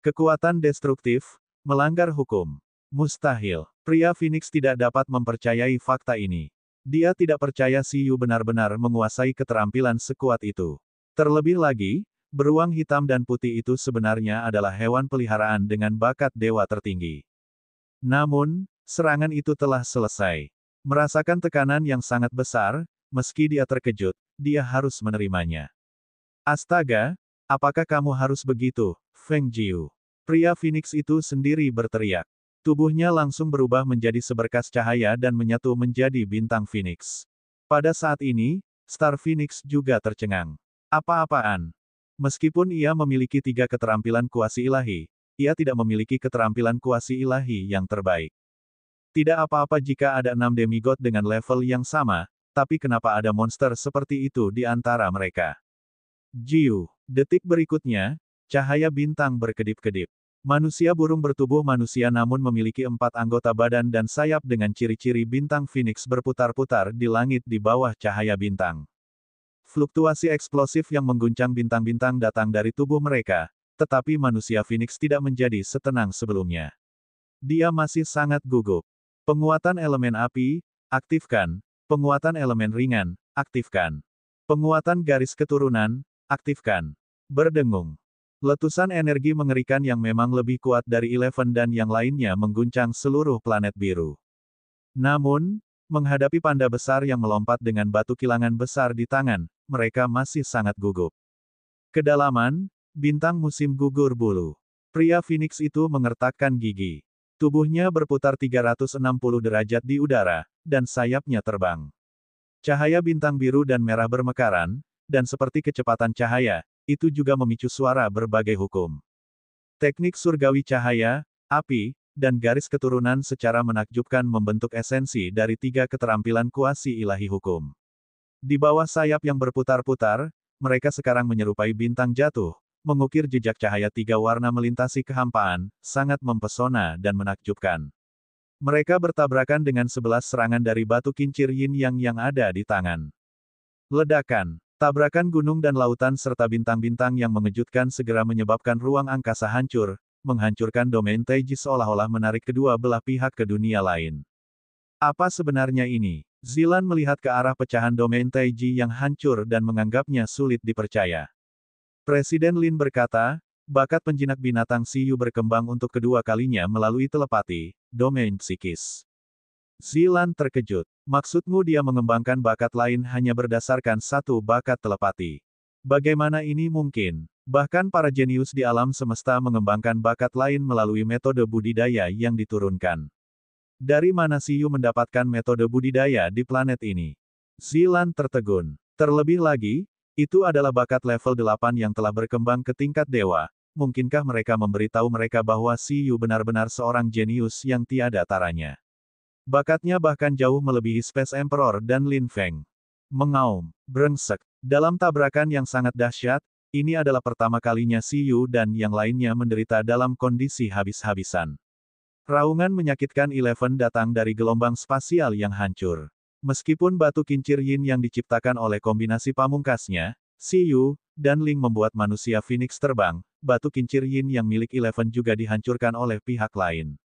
Kekuatan destruktif, melanggar hukum. Mustahil. Pria Phoenix tidak dapat mempercayai fakta ini. Dia tidak percaya Si Yu benar-benar menguasai keterampilan sekuat itu. Terlebih lagi, beruang hitam dan putih itu sebenarnya adalah hewan peliharaan dengan bakat dewa tertinggi. Namun, serangan itu telah selesai. Merasakan tekanan yang sangat besar, meski dia terkejut, dia harus menerimanya. Astaga, apakah kamu harus begitu, Feng Jiu? Pria Phoenix itu sendiri berteriak. Tubuhnya langsung berubah menjadi seberkas cahaya dan menyatu menjadi bintang Phoenix. Pada saat ini, Star Phoenix juga tercengang. Apa-apaan? Meskipun ia memiliki 3 keterampilan kuasi ilahi, ia tidak memiliki keterampilan kuasi ilahi yang terbaik. Tidak apa-apa jika ada 6 demigod dengan level yang sama, tapi kenapa ada monster seperti itu di antara mereka? Jiu. Detik berikutnya, cahaya bintang berkedip-kedip. Manusia burung bertubuh manusia namun memiliki 4 anggota badan dan sayap dengan ciri-ciri bintang Phoenix berputar-putar di langit di bawah cahaya bintang. Fluktuasi eksplosif yang mengguncang bintang-bintang datang dari tubuh mereka, tetapi manusia Phoenix tidak menjadi setenang sebelumnya. Dia masih sangat gugup. Penguatan elemen api, aktifkan. Penguatan elemen ringan, aktifkan. Penguatan garis keturunan, aktifkan. Berdengung. Letusan energi mengerikan yang memang lebih kuat dari Eleven dan yang lainnya mengguncang seluruh planet biru. Namun, menghadapi panda besar yang melompat dengan batu kilangan besar di tangan, mereka masih sangat gugup. Kedalaman, bintang musim gugur bulu. Pria Phoenix itu mengertakkan gigi. Tubuhnya berputar 360 derajat di udara, dan sayapnya terbang. Cahaya bintang biru dan merah bermekaran, dan seperti kecepatan cahaya, itu juga memicu suara berbagai hukum. Teknik surgawi cahaya, api, dan garis keturunan secara menakjubkan membentuk esensi dari 3 keterampilan kuasi ilahi hukum. Di bawah sayap yang berputar-putar, mereka sekarang menyerupai bintang jatuh, mengukir jejak cahaya 3 warna melintasi kehampaan, sangat mempesona dan menakjubkan. Mereka bertabrakan dengan 11 serangan dari batu kincir yin yang ada di tangan. Ledakan, tabrakan gunung dan lautan serta bintang-bintang yang mengejutkan segera menyebabkan ruang angkasa hancur, menghancurkan domain Taiji seolah-olah menarik kedua belah pihak ke dunia lain. Apa sebenarnya ini? Zilan melihat ke arah pecahan domain Taiji yang hancur dan menganggapnya sulit dipercaya. Presiden Lin berkata, bakat penjinak binatang Si Yu berkembang untuk kedua kalinya melalui telepati, domain psikis. Zilan terkejut. Maksudmu dia mengembangkan bakat lain hanya berdasarkan satu bakat telepati? Bagaimana ini mungkin? Bahkan para jenius di alam semesta mengembangkan bakat lain melalui metode budidaya yang diturunkan. Dari mana Si Yu mendapatkan metode budidaya di planet ini? Zilan tertegun. Terlebih lagi, itu adalah bakat level 8 yang telah berkembang ke tingkat dewa. Mungkinkah mereka memberitahu mereka bahwa Si Yu benar-benar seorang jenius yang tiada taranya? Bakatnya bahkan jauh melebihi Space Emperor dan Lin Feng. Mengaum, brengsek. Dalam tabrakan yang sangat dahsyat, ini adalah pertama kalinya Si Yu dan yang lainnya menderita dalam kondisi habis-habisan. Raungan menyakitkan Eleven datang dari gelombang spasial yang hancur. Meskipun batu kincir yin yang diciptakan oleh kombinasi pamungkasnya, Si Yu, dan Ling membuat manusia Phoenix terbang, batu kincir yin yang milik Eleven juga dihancurkan oleh pihak lain.